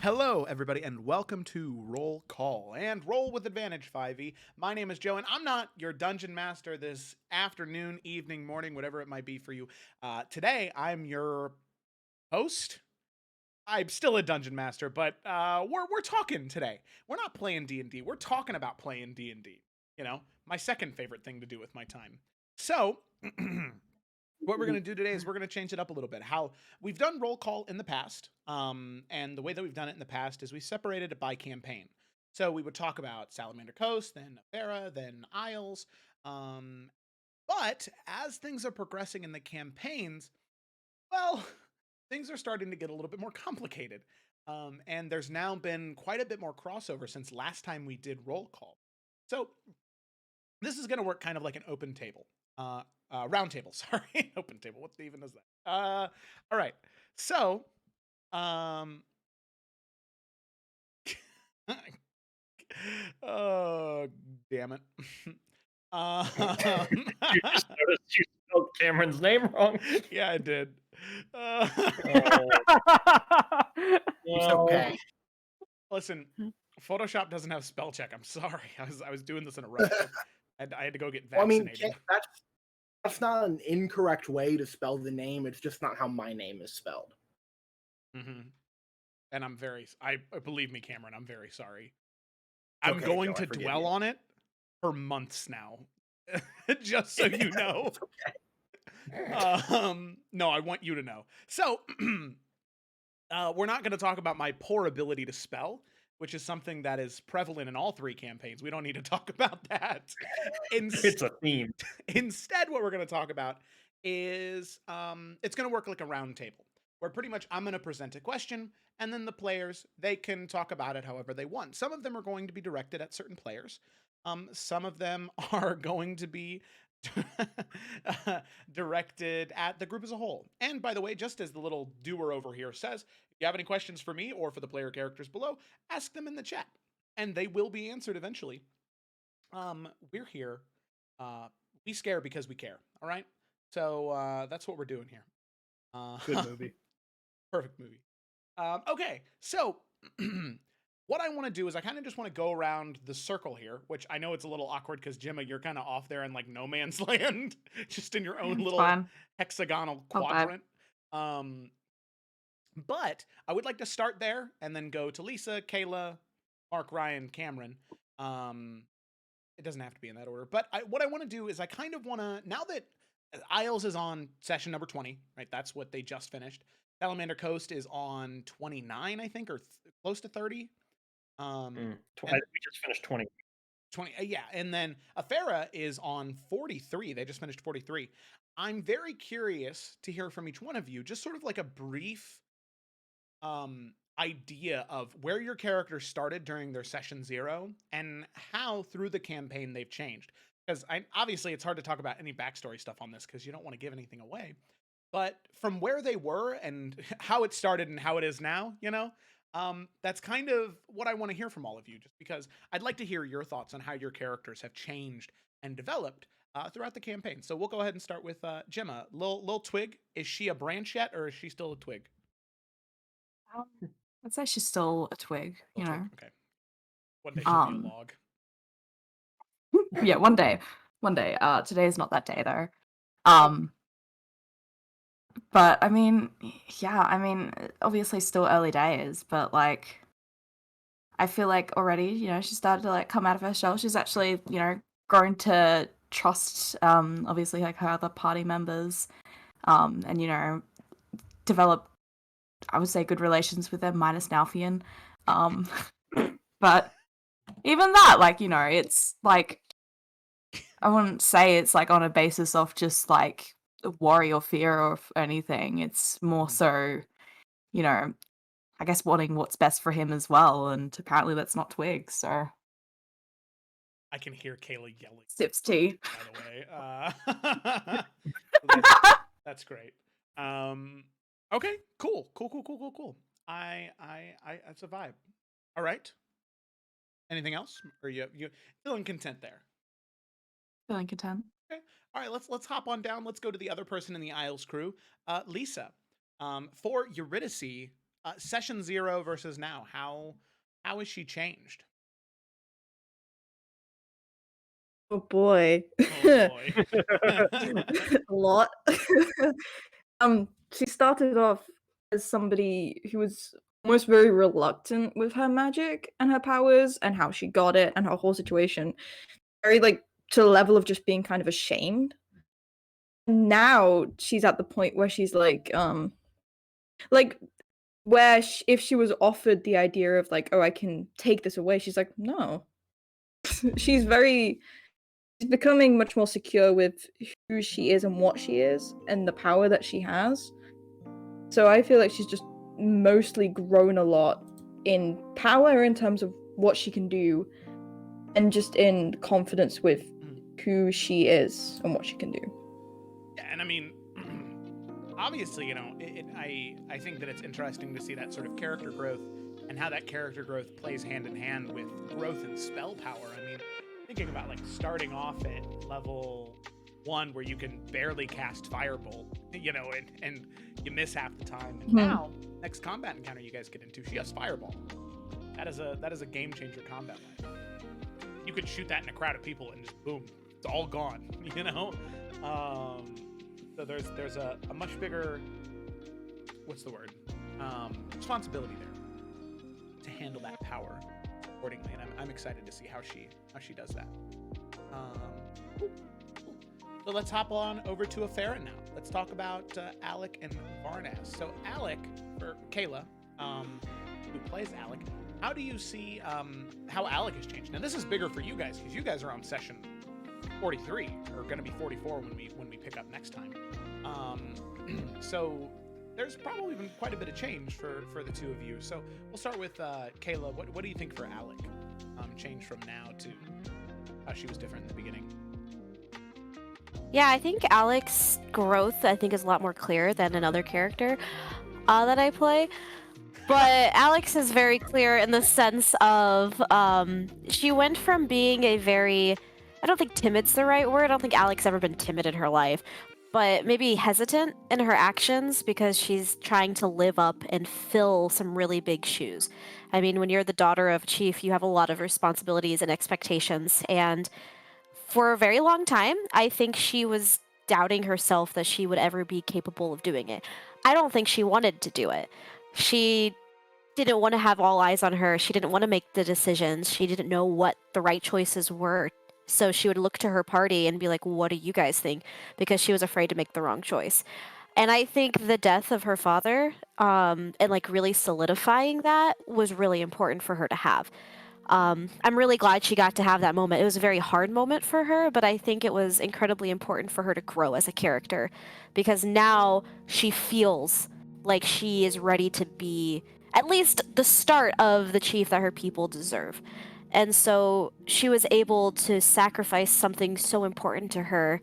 Hello, everybody, and welcome to Roll Call and Roll with Advantage 5e. My name is Joe, and I'm not your dungeon master this afternoon, evening, morning, whatever it might be for you. Today, I'm your host. I'm still a dungeon master, but we're talking today. We're not playing D&D. We're talking about playing D&D. You know, my second favorite thing to do with my time. So. What we're going to do today is we're going to change it up a little bit. How we've done roll call in the past, and the way that we've done it in the past is we separated it by campaign. So we would talk about Salamander Coast, then Efera, then Isles. But as things are progressing in the campaigns, well, things are starting to get a little bit more complicated. And there's now been quite a bit more crossover since last time we did roll call. So this is going to work kind of like an open table. Round table, sorry. Open table. What even is that? All right. So, um, oh, damn it. You just noticed you spelled Cameron's name wrong. Yeah, I did. It's okay. Listen, Photoshop doesn't have spell check. I'm sorry. I was doing this in a rush. I had to go get Well, I mean, vaccinated. that's not an incorrect way to spell the name. It's just not how my name is spelled. Mm-hmm. And I believe me, Cameron, I'm very sorry. It's I'm okay, going Joe, I to forgive dwell you. on it for months now. Just so you know. It's okay. No, I want you to know. So, we're not going to talk about my poor ability to spell, which is something that is prevalent in all three campaigns. We don't need to talk about that. It's a theme. Instead, what we're going to talk about is it's going to work like a round table, where pretty much I'm going to present a question, and then the players, they can talk about it however they want. Some of them are going to be directed at certain players. Some of them are going to be directed at the group as a whole. And by the way, just as the little doer over here says, if you have any questions for me or for the player characters below, ask them in the chat, and they will be answered eventually. We're here. We scare because we care. All right. So that's what we're doing here. Good movie. Perfect movie. Okay, so what I want to do is I kind of just want to go around the circle here, which I know it's a little awkward because Gemma, you're kind of off there in like no man's land, just in your own It's little fine. hexagonal Not bad. quadrant. But I would like to start there and then go to Lisa, Kayla, Mark, Ryan, Cameron. It doesn't have to be in that order, but what I want to do is I kind of want to, now that Isles is on session number 20, right? That's what they just finished. Salamander Coast is on 29, I think, or close to 30. We just finished 20. 20, yeah, and then Efera is on 43. They just finished 43. I'm very curious to hear from each one of you, just sort of like a brief idea of where your characters started during their session 0 and how through the campaign they've changed. Because obviously it's hard to talk about any backstory stuff on this because you don't want to give anything away. But from where they were and how it started and how it is now, that's kind of what I want to hear from all of you, just because I'd like to hear your thoughts on how your characters have changed and developed throughout the campaign. So we'll go ahead and start with Gemma. Lil Twig, is she a branch yet, or is she still a twig? I'd say she's still a twig, you know. Okay. One day she'll be a log. Yeah, one day. Today is not that day though. But I mean, obviously still early days, but like, I feel like already, she started to like come out of her shell. She's actually, grown to trust, obviously like her other party members, and develop, I would say, good relations with them, minus Nalfian. But even that, like, it's like, I wouldn't say it's like on a basis of just like worry or fear or anything. It's more so, I guess wanting what's best for him as well. And apparently that's not Twig, so. I can hear Kayla yelling. Sips tea. By the way. That's great. Okay, cool. That's a vibe. All right. Anything else? Or you feeling content there? Feeling content. Okay. All right, let's hop on down. Let's go to the other person in the Isles crew. Lisa. For Eurydice, Session 0 versus now. How has she changed? Oh boy. Oh boy. A lot. She started off as somebody who was almost very reluctant with her magic and her powers and how she got it and her whole situation. Very like to the level of just being kind of ashamed. Now she's at the point where she's like where if she was offered the idea of like, oh, I can take this away, she's like, no. she's becoming much more secure with who she is and what she is and the power that she has. So I feel like she's just mostly grown a lot in power in terms of what she can do and just in confidence with who she is and what she can do. Yeah, and I mean, obviously, you know, I think that it's interesting to see that sort of character growth and how that character growth plays hand in hand with growth in spell power. I mean, thinking about like starting off at level 1 where you can barely cast Firebolt, you know, and you miss half the time. And now, next combat encounter you guys get into, she has Fireball. That is a game changer combat line. You could shoot that in a crowd of people and just boom, it's all gone, you know? So there's a much bigger, what's the word? Responsibility there to handle that power accordingly, and I'm excited to see how she does that. Cool. So let's hop on over to Efera now. Let's talk about Alec and Varnas. So Alec, or Kayla, who plays Alec, how do you see how Alec has changed? Now this is bigger for you guys because you guys are on session 43, or going to be 44 when we pick up next time. So there's probably been quite a bit of change for the two of you. So we'll start with Kayla. What do you think for Alec? Change from now to how she was different in the beginning. Yeah, I think Alec's growth is a lot more clear than another character that I play. But Alex is very clear in the sense of she went from being a very, I don't think timid's the right word. I don't think Alex ever been timid in her life, but maybe hesitant in her actions because she's trying to live up and fill some really big shoes. I mean, when you're the daughter of a chief, you have a lot of responsibilities and expectations. And for a very long time, I think she was doubting herself that she would ever be capable of doing it. I don't think she wanted to do it. She didn't want to have all eyes on her. She didn't want to make the decisions. She didn't know what the right choices were. So she would look to her party and be like, what do you guys think? Because she was afraid to make the wrong choice. And I think the death of her father and like really solidifying that was really important for her to have. I'm really glad she got to have that moment. It was a very hard moment for her, but I think it was incredibly important for her to grow as a character because now she feels like she is ready to be at least the start of the chief that her people deserve. And so she was able to sacrifice something so important to her,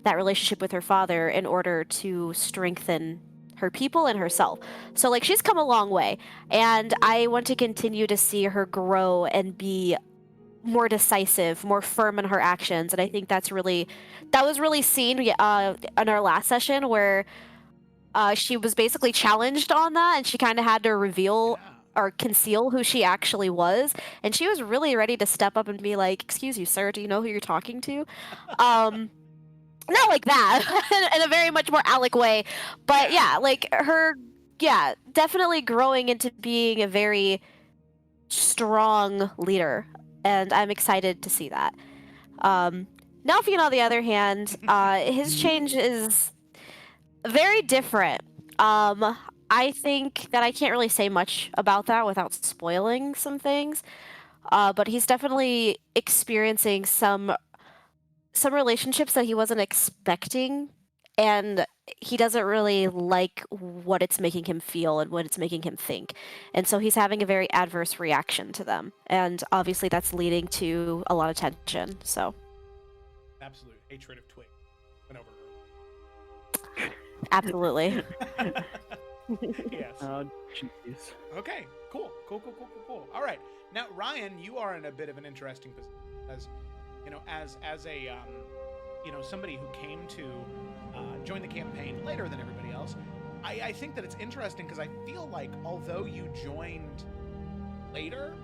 that relationship with her father, in order to strengthen her people and herself. So like she's come a long way, and I want to continue to see her grow and be more decisive, more firm in her actions. And I think that was really seen in our last session where she was basically challenged on that, and she kind of had to reveal or conceal who she actually was. And she was really ready to step up and be like, excuse you, sir, do you know who you're talking to? Not like that, in a very much more Alec way. But yeah, like her, definitely growing into being a very strong leader. And I'm excited to see that. Nelfian, on the other hand, his change is very different. I think that I can't really say much about that without spoiling some things. But he's definitely experiencing some relationships that he wasn't expecting, and he doesn't really like what it's making him feel and what it's making him think. And so he's having a very adverse reaction to them. And obviously that's leading to a lot of tension. So Absolute hatred of Twig went over her. absolutely. Yes. Oh, jeez. Okay, cool. All right. Now, Ryan, you are in a bit of an interesting position as, you know, as a, somebody who came to join the campaign later than everybody else. I think that it's interesting because I feel like although you joined later,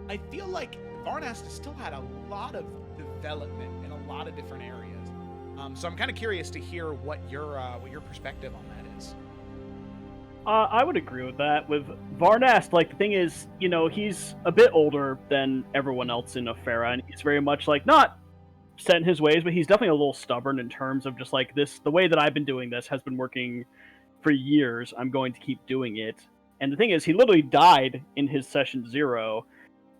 I feel like Varnast has still had a lot of development in a lot of different areas. So I'm kind of curious to hear what your perspective on that is. I would agree with that. With Varnast, like, the thing is, you know, he's a bit older than everyone else in Efera, and he's very much, like, not set in his ways, but he's definitely a little stubborn in terms of just, like, the way that I've been doing this has been working for years. I'm going to keep doing it. And the thing is, he literally died in his session 0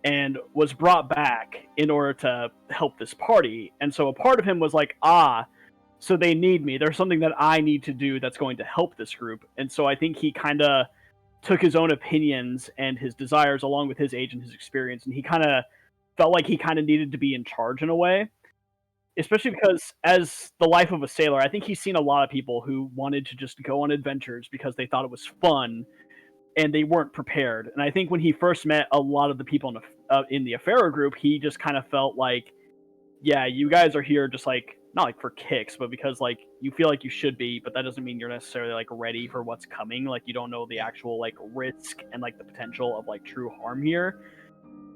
and was brought back in order to help this party. And so a part of him was like, so they need me. There's something that I need to do that's going to help this group. And so I think he kind of took his own opinions and his desires along with his age and his experience, and he kind of felt like he kind of needed to be in charge in a way. Especially because, as the life of a sailor, I think he's seen a lot of people who wanted to just go on adventures because they thought it was fun, and they weren't prepared. And I think when he first met a lot of the people in the Efera group, he just kind of felt like, yeah, you guys are here just like, not like for kicks, but because like you feel like you should be, but that doesn't mean you're necessarily like ready for what's coming. Like you don't know the actual like risk and like the potential of like true harm here.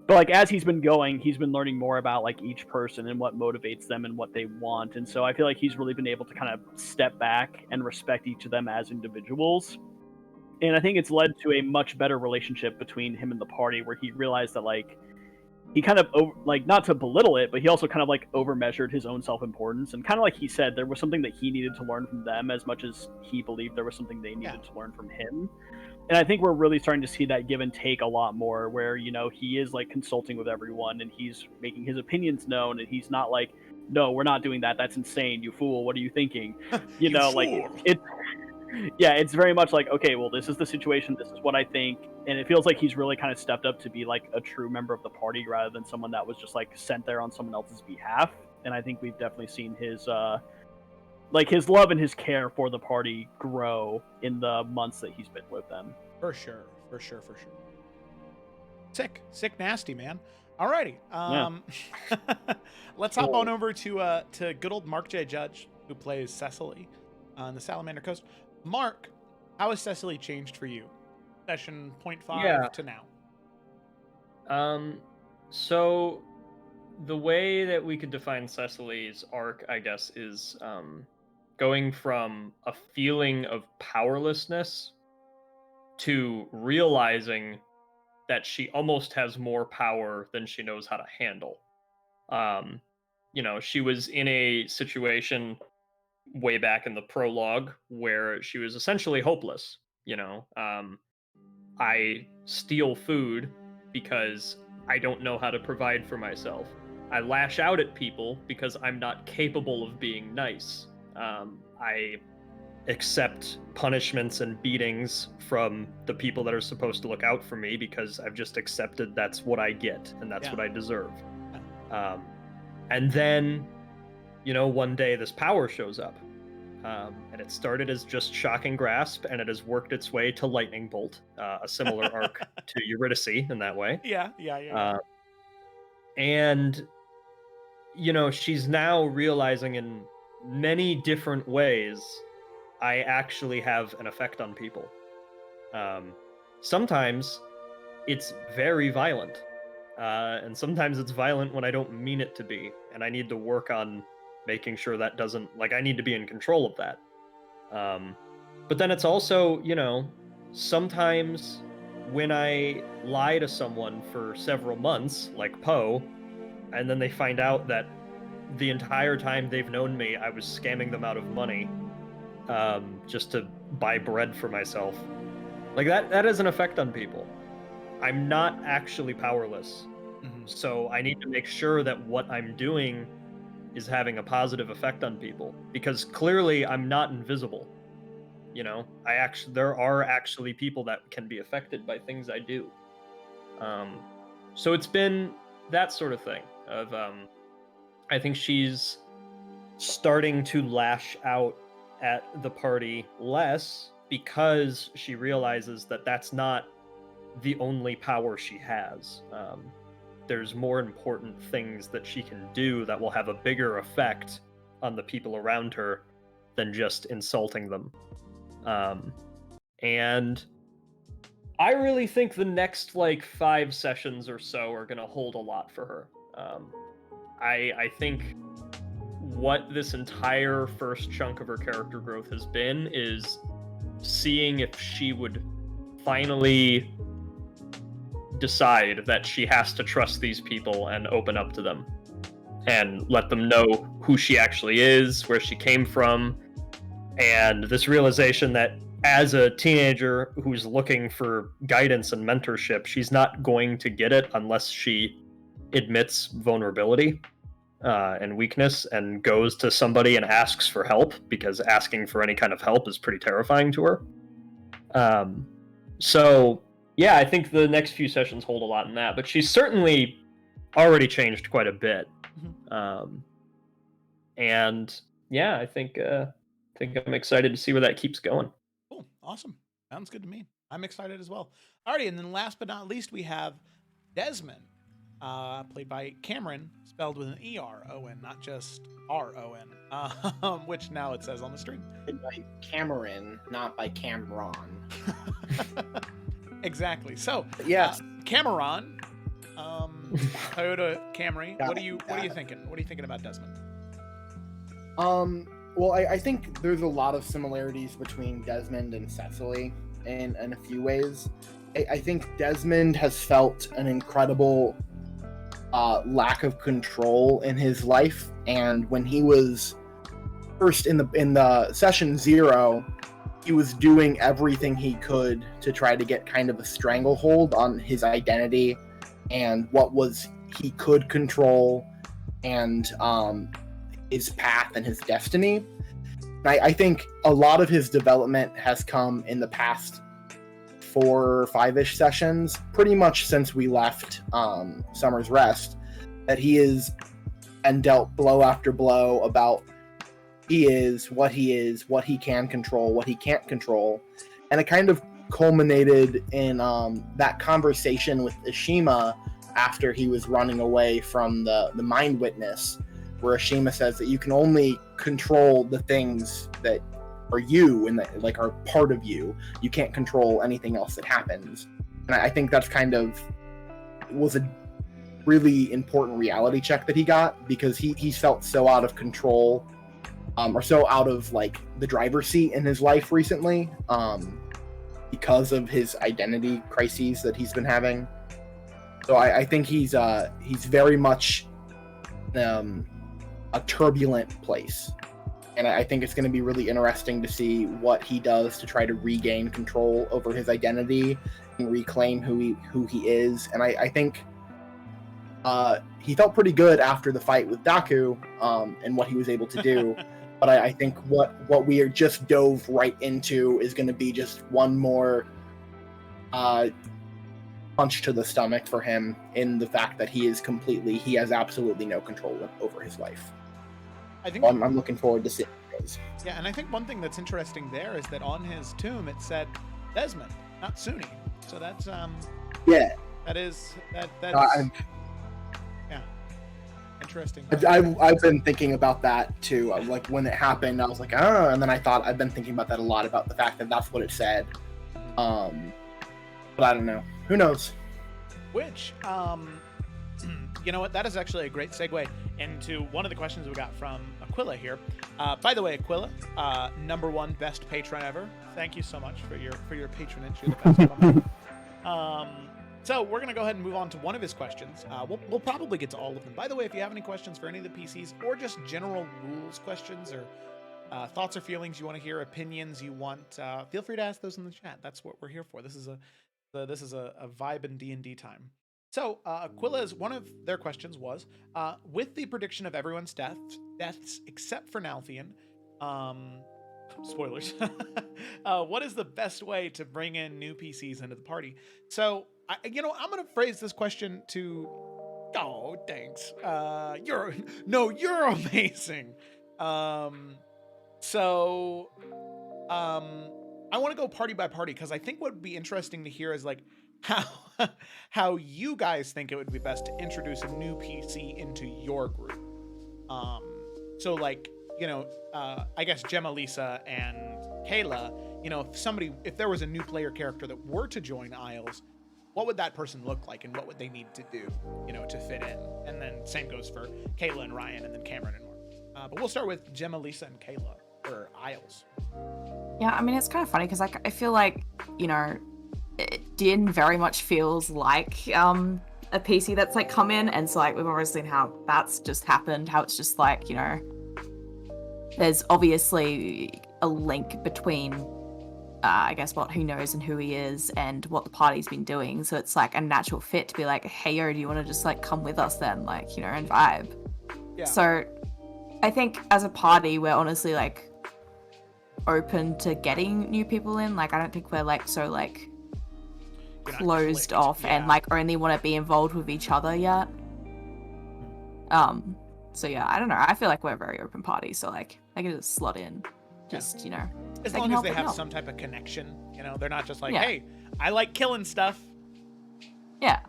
But like as he's been going, he's been learning more about like each person and what motivates them and what they want. And so I feel like he's really been able to kind of step back and respect each of them as individuals. And I think it's led to a much better relationship between him and the party, where he realized that like he kind of not to belittle it, but he also kind of like overmeasured his own self-importance, and kind of like he said, there was something that he needed to learn from them as much as he believed there was something they needed to learn from him. And I think we're really starting to see that give and take a lot more, where, you know, he is like consulting with everyone and he's making his opinions known, and he's not like, no, we're not doing that, that's insane, you fool, what are you thinking? You know, like it's very much like, okay, well, this is the situation, this is what I think. And it feels like he's really kind of stepped up to be like a true member of the party rather than someone that was just like sent there on someone else's behalf. And I think we've definitely seen his his love and his care for the party grow in the months that he's been with them. For sure. Sick nasty, man. Alrighty. Let's hop on over to good old Mark J. Judge, who plays Cecily on the Salamander Coast. Mark, how has Cecily changed for you? Session 0.5 to now. So the way that we could define Cecily's arc, I guess, is going from a feeling of powerlessness to realizing that she almost has more power than she knows how to handle. You know, she was in a situation way back in the prologue where she was essentially hopeless. You know, I steal food because I don't know how to provide for myself. I lash out at people because I'm not capable of being nice. I accept punishments and beatings from the people that are supposed to look out for me because I've just accepted that's what I get and that's what I deserve. And then, you know, one day this power shows up. And it started as just Shocking Grasp, and it has worked its way to Lightning Bolt, a similar arc to Eurydice in that way. Yeah. And, you know, she's now realizing in many different ways I actually have an effect on people. Sometimes it's very violent, and sometimes it's violent when I don't mean it to be, and I need to work on making sure that doesn't, like, I need to be in control of that. But then it's also, you know, sometimes when I lie to someone for several months, like Poe, and then they find out that the entire time they've known me, I was scamming them out of money just to buy bread for myself. Like, that has an effect on people. I'm not actually powerless. So I need to make sure that what I'm doing is having a positive effect on people, because clearly I'm not invisible. You know, there are actually people that can be affected by things I do. So it's been that sort of thing of, I think she's starting to lash out at the party less because she realizes that that's not the only power she has. There's more important things that she can do that will have a bigger effect on the people around her than just insulting them. And I really think the next like 5 sessions or so are going to hold a lot for her. I think what this entire first chunk of her character growth has been is seeing if she would finally decide that she has to trust these people and open up to them and let them know who she actually is, where she came from, and this realization that as a teenager who's looking for guidance and mentorship, she's not going to get it unless she admits vulnerability and weakness and goes to somebody and asks for help, because asking for any kind of help is pretty terrifying to her. So yeah, I think the next few sessions hold a lot in that, but she's certainly already changed quite a bit. And yeah, I think I'm excited to see where that keeps going. Cool. Awesome. Sounds good to me. I'm excited as well. Alrighty, and then last but not least, we have Desmond, played by Cameron, spelled with an E-R-O-N, not just R-O-N, which now it says on the stream. By Cameron, not by Cameron. Exactly. So, yes, Cameron, Toyota Camry. What are you thinking? What are you thinking about Desmond? Well, I think there's a lot of similarities between Desmond and Cecily in a few ways. I think Desmond has felt an incredible lack of control in his life, and when he was first in the session 0, he was doing everything he could to try to get kind of a stranglehold on his identity and what he could control, and his path and his destiny. And I think a lot of his development has come in the past 4 or 5-ish sessions, pretty much since we left Summer's Rest, that he is and dealt blow after blow about what he can control, what he can't control. And it kind of culminated in that conversation with Ashima after he was running away from the Mind Witness, where Ashima says that you can only control the things that are you and that like are part of you. You can't control anything else that happens. And I think that's kind of was a really important reality check that he got, because he felt so out of control, or so out of like the driver's seat in his life recently, because of his identity crises that he's been having. So I think he's very much a turbulent place, and I think it's going to be really interesting to see what he does to try to regain control over his identity and reclaim who he is. And I think he felt pretty good after the fight with Daku, and what he was able to do. But I think what we are just dove right into is going to be just one more punch to the stomach for him, in the fact that he has absolutely no control over his life. I think I'm looking forward to seeing it. Yeah, and I think one thing that's interesting there is that on his tomb it said Desmond, not Suni. So that's yeah. That's yeah, interesting. I've been thinking about that too. Like when it happened, I was like, oh, and then I've been thinking about that a lot, about the fact that that's what it said. But I don't know. Who knows? Which, you know what? That is actually a great segue into one of the questions we got from Aquila here. By the way, Aquila, #1 best patron ever. Thank you so much for your patronage. You're the best. So we're gonna go ahead and move on to one of his questions. We'll probably get to all of them. By the way, if you have any questions for any of the PCs, or just general rules questions, or thoughts or feelings you want to hear, opinions you want, feel free to ask those in the chat. That's what we're here for. This is a vibe in D&D time. So Aquila's one of their questions was, with the prediction of everyone's deaths except for Nalthian, spoilers, what is the best way to bring in new PCs into the party? So I'm gonna phrase this question to, oh thanks, you're amazing. I want to go party by party, because I think what would be interesting to hear is like how you guys think it would be best to introduce a new PC into your group. So like, I guess Gemma, Lisa, and Kayla, if there was a new player character that were to join Isles, what would that person look like and what would they need to do, to fit in? And then same goes for Kayla and Ryan and then Cameron and Mark. But we'll start with Gemma, Lisa, and Kayla for Isles. Yeah, I mean, it's kind of funny because I feel like, Din very much feels like a PC that's like come in, and so like we've already seen how that's just happened, how it's just like, there's obviously a link between I guess what he knows and who he is and what the party's been doing, so it's like a natural fit to be like, hey yo, do you want to just like come with us then, like, and vibe. Yeah. So I think as a party we're honestly like open to getting new people in. Like I don't think we're like so like closed off and like only want to be involved with each other yet. So yeah, I don't know, I feel like we're a very open party, so like they can just slot in, just as long as they have some type of connection, they're not just like, hey, I like killing stuff. Yeah.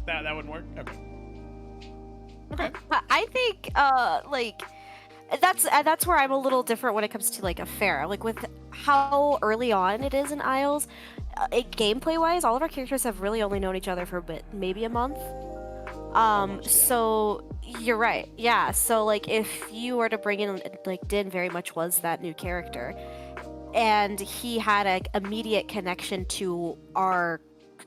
That wouldn't work. Okay. I think that's where I'm a little different when it comes to like Efera. Like with how early on it is in Isles, gameplay wise, all of our characters have really only known each other for maybe a month. So you're right. Yeah. So like if you were to bring in, like, Din very much was that new character, and he had an immediate connection to our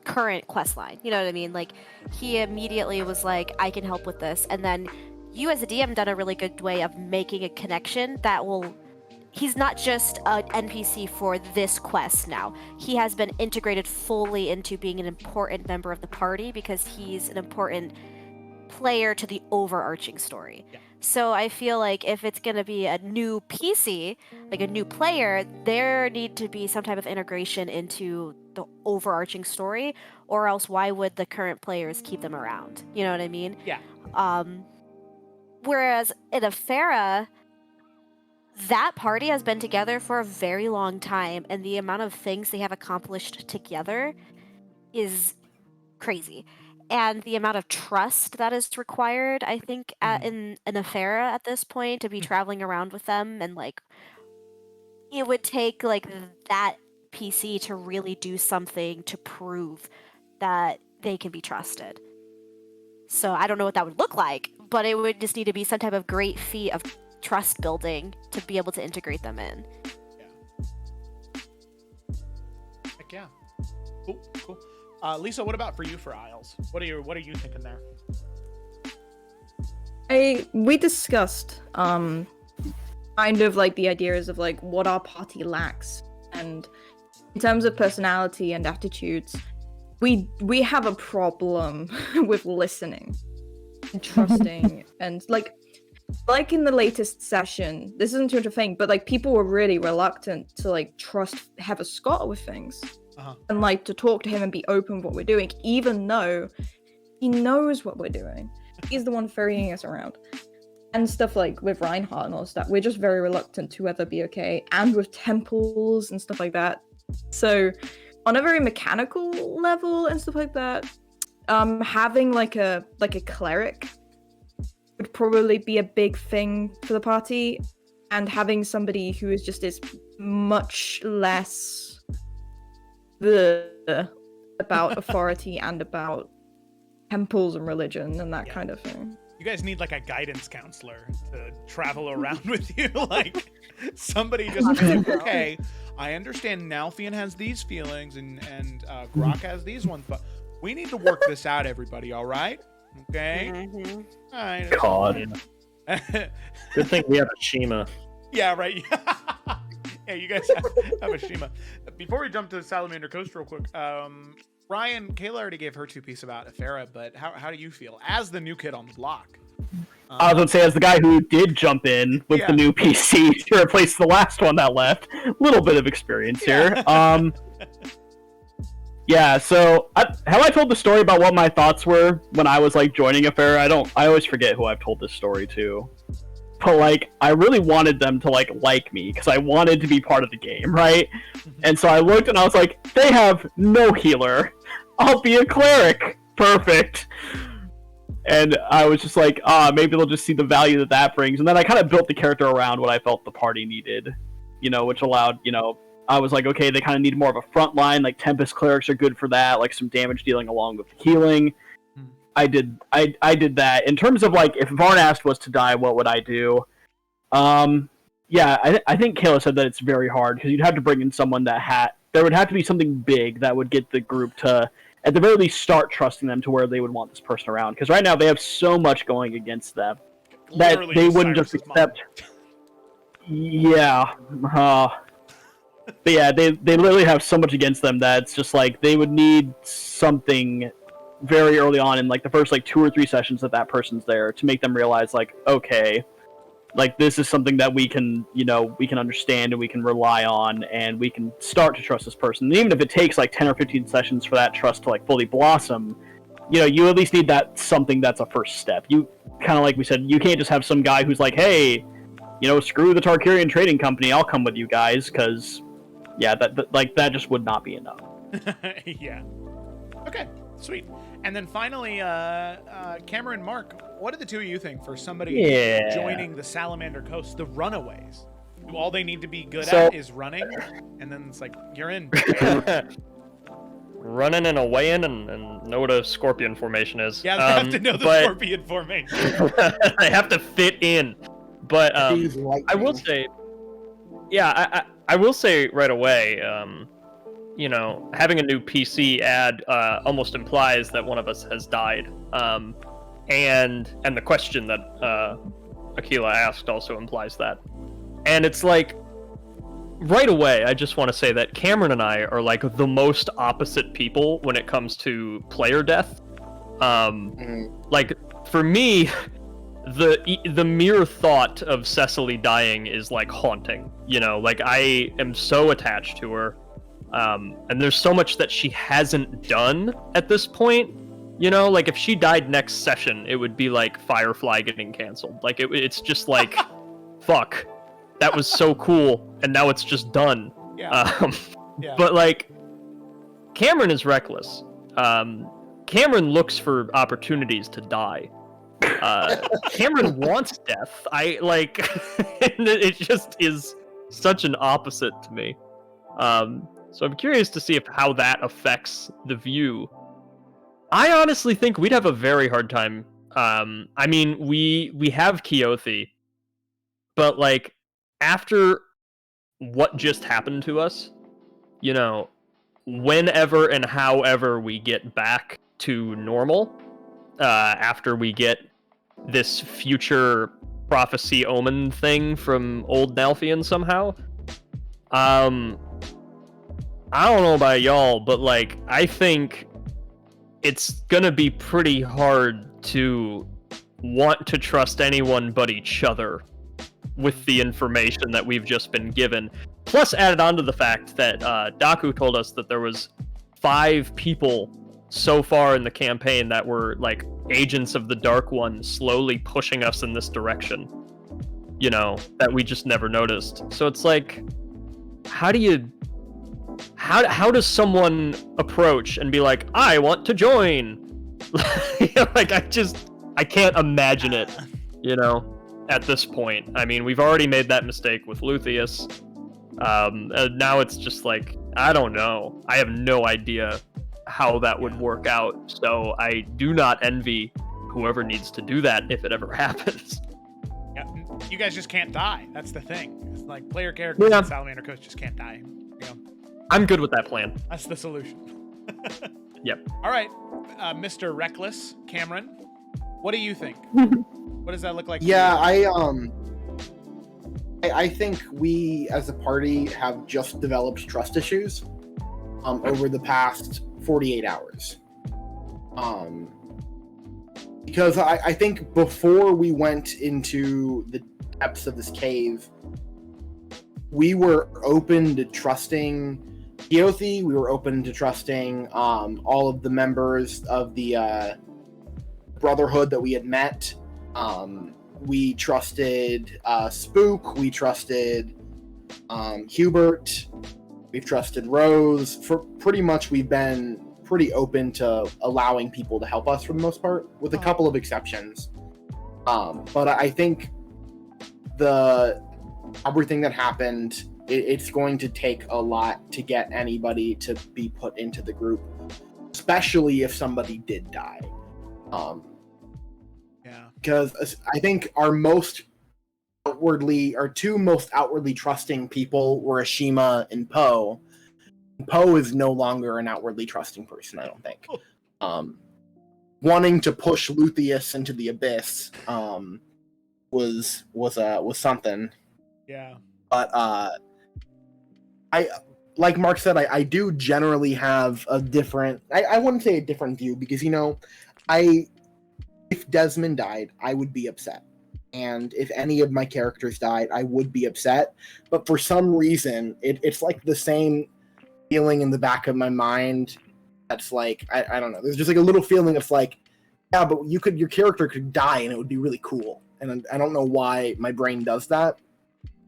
current quest line. You know what I mean? Like he immediately was like, I can help with this. And then you as a DM done a really good way of making a connection that he's not just an NPC for this quest now. He has been integrated fully into being an important member of the party because he's an important player to the overarching story. Yeah. So I feel like if it's going to be a new PC, like a new player, there need to be some type of integration into the overarching story, or else why would the current players keep them around? You know what I mean? Yeah. Whereas in Efera, that party has been together for a very long time, and the amount of things they have accomplished together is crazy. And the amount of trust that is required, I think, in Efera at this point, to be traveling around with them, and like it would take like that PC to really do something to prove that they can be trusted. So I don't know what that would look like, but it would just need to be some type of great feat of trust building to be able to integrate them in. Yeah. Heck yeah. Cool. Lisa, what about for you for Isles? What are you thinking there? We discussed kind of like the ideas of like what our party lacks, and in terms of personality and attitudes, we have a problem with listening and trusting and like in the latest session, this isn't too much of a thing, but like people were really reluctant to like trust Heather Scott with things. And like to talk to him and be open with what we're doing, even though he knows what we're doing. He's the one ferrying us around. And stuff like with Reinhardt and all that, we're just very reluctant to ever be okay. And with temples and stuff like that. So on a very mechanical level and stuff like that, having like a cleric would probably be a big thing for the party. And having somebody who is much less about authority and about temples and religion and that kind of thing. You guys need like a guidance counselor to travel around with you, like somebody just be like, okay, I understand Nalfian has these feelings and Grok has these ones, but we need to work this out, everybody. All right? Okay. Mm-hmm. All right. God. Good thing we have a Shima. Yeah. Right. Yeah, you guys have a Shima. Before we jump to Salamander Coast real quick, Ryan, Kayla already gave her 2 piece about Efera, but how do you feel as the new kid on the block? I was going to say, as the guy who did jump in with the new PC to replace the last one that left, a little bit of experience here. Yeah, so have I told the story about what my thoughts were when I was like joining Efera? I always forget who I've told this story to. But like, I really wanted them to like me because I wanted to be part of the game, right? And so I looked and I was like, they have no healer. I'll be a cleric. Perfect. And I was just like, maybe they'll just see the value that brings. And then I kind of built the character around what I felt the party needed, which allowed, I was like, okay, they kind of need more of a front line. Like Tempest clerics are good for that, like some damage dealing along with healing. I did that. In terms of like, if Varnast was to die, what would I do? Yeah, I think Kayla said that it's very hard because you'd have to bring in someone there would have to be something big that would get the group to, at the very least, start trusting them to where they would want this person around. Because right now they have so much going against them that Literally they wouldn't just Cyrus's accept. Yeah. But yeah, they literally have so much against them that it's just like they would need something very early on in like the first like 2 or 3 sessions that person's there to make them realize like, okay, like this is something that we can understand and we can rely on and we can start to trust this person. And even if it takes like 10 or 15 sessions for that trust to like fully blossom, you at least need that something that's a first step. You kind of like we said, you can't just have some guy who's like, hey, screw the Tarkarian Trading Company, I'll come with you guys, because yeah, that just would not be enough. Yeah. Okay, sweet. And then finally, Cameron, Mark, what do the two of you think for somebody joining the Salamander Coast, the Runaways? All they need to be good at is running, and then it's like, you're in. Running and awaying and know what a scorpion formation is. Yeah, they have to know the scorpion formation. They have to fit in. But I will say, I will say right away, having a new PC ad almost implies that one of us has died. And the question that Akila asked also implies that. And it's like, right away, I just want to say that Cameron and I are like the most opposite people when it comes to player death. Like, for me, the mere thought of Cecily dying is like haunting. Like I am so attached to her. And there's so much that she hasn't done at this point. Like if she died next session, it would be like Firefly getting canceled. Like it's just like, fuck, that was so cool, and now it's just done. Yeah. But like, Cameron is reckless. Cameron looks for opportunities to die. Cameron wants death. It just is such an opposite to me. So I'm curious to see how that affects the view. I honestly think we'd have a very hard time. I mean, we have Keothi, but like after what just happened to us, whenever and however we get back to normal, after we get this future prophecy omen thing from old Nalfian somehow, I don't know about y'all, but like I think it's gonna be pretty hard to want to trust anyone but each other with the information that we've just been given. Plus, added on to the fact that Daku told us that there was 5 people so far in the campaign that were like agents of the Dark One slowly pushing us in this direction, that we just never noticed. So it's like, how does someone approach and be like, I want to join? Like I can't imagine it, at this point. I mean, we've already made that mistake with Luthien. Now it's just like, I don't know. I have no idea how that would work out. So I do not envy whoever needs to do that if it ever happens. Yeah, you guys just can't die. That's the thing. It's like player characters in Salamander Coast just can't die. I'm good with that plan. That's the solution. Yep. All right, Mr. Reckless, Cameron, what do you think? What does that look like? Yeah, I think we as a party have just developed trust issues over the past 48 hours. Because I think before we went into the depths of this cave, we were open to trusting Keothi, we were open to trusting all of the members of the Brotherhood that we had met. We trusted Spook, we trusted Hubert, we've trusted Rose. For pretty much, we've been pretty open to allowing people to help us for the most part, with a couple of exceptions. But I think everything that happened It's going to take a lot to get anybody to be put into the group, especially if somebody did die. Yeah. Because I think our two most outwardly trusting people were Ashima and Poe. Poe is no longer an outwardly trusting person, I don't think. Wanting to push Luthien into the abyss was something. Yeah. But I, like Mark said, I do generally have a different. I wouldn't say a different view because if Desmond died, I would be upset. And if any of my characters died, I would be upset. But for some reason, it's like the same feeling in the back of my mind. That's like, I don't know. There's just like a little feeling of like, yeah, but your character could die and it would be really cool. And I don't know why my brain does that.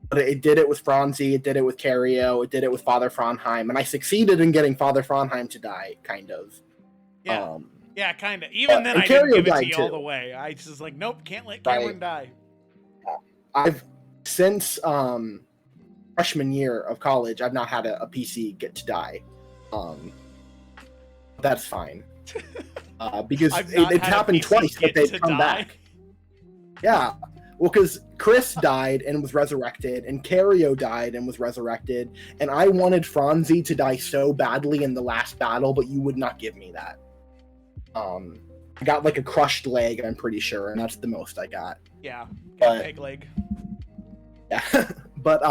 But it did it with Franzi, it did it with Cario, it did it with Father Fronheim, and I succeeded in getting Father Fronheim to die, kind of. Yeah. Yeah, kind of. Even then, I didn't give it to you all the way. I just like, nope, can't let Cameron die. I've since freshman year of college, I've not had a PC get to die. That's fine. Because it happened twice, but they've come back. Yeah. Well, because Chris died and was resurrected, and Cario died and was resurrected, and I wanted Franzi to die so badly in the last battle, but you would not give me that. I got like a crushed leg, I'm pretty sure, and that's the most I got. Yeah, peg leg. Yeah, but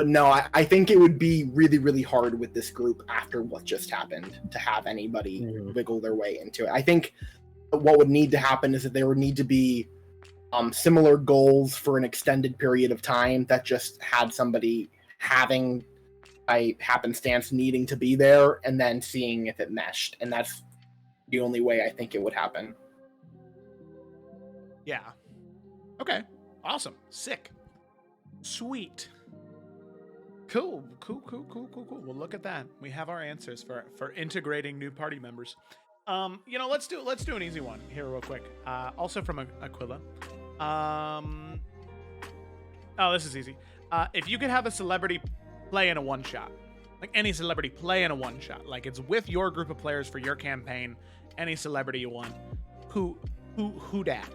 no, I think it would be really, really hard with this group after what just happened to have anybody wiggle their way into it. I think what would need to happen is that there would need to be similar goals for an extended period of time that just had somebody having by happenstance needing to be there and then seeing if it meshed. And that's the only way I think it would happen. Yeah. Okay. Awesome. Sick. Sweet. Cool. Well, look at that. We have our answers for integrating new party members. Let's do an easy one here real quick. Also from Aquila. This is easy. If you could have a celebrity play in a one-shot, like any celebrity play in a one-shot, like it's with your group of players for your campaign, any celebrity you want, who dat?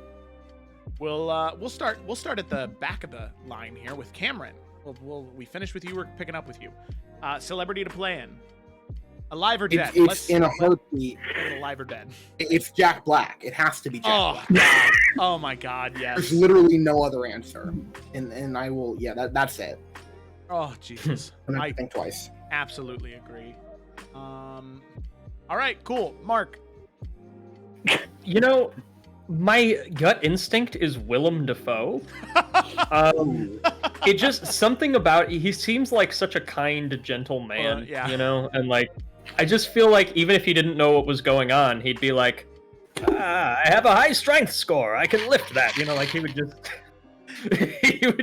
We'll start at the back of the line here with Cameron. We finish with you. We're picking up with you. Celebrity to play in. Alive or dead? It's in a heartbeat. Alive or dead? It's Jack Black. It has to be Jack Black. God. Oh my God, yes. There's literally no other answer. And I will, that's it. Oh, Jesus. I think twice. Absolutely agree. All right, cool. Mark. My gut instinct is Willem Dafoe. It just something about he seems like such a kind, gentle man, and like I just feel like even if he didn't know what was going on, he'd be like, I have a high strength score, I can lift that. Like he would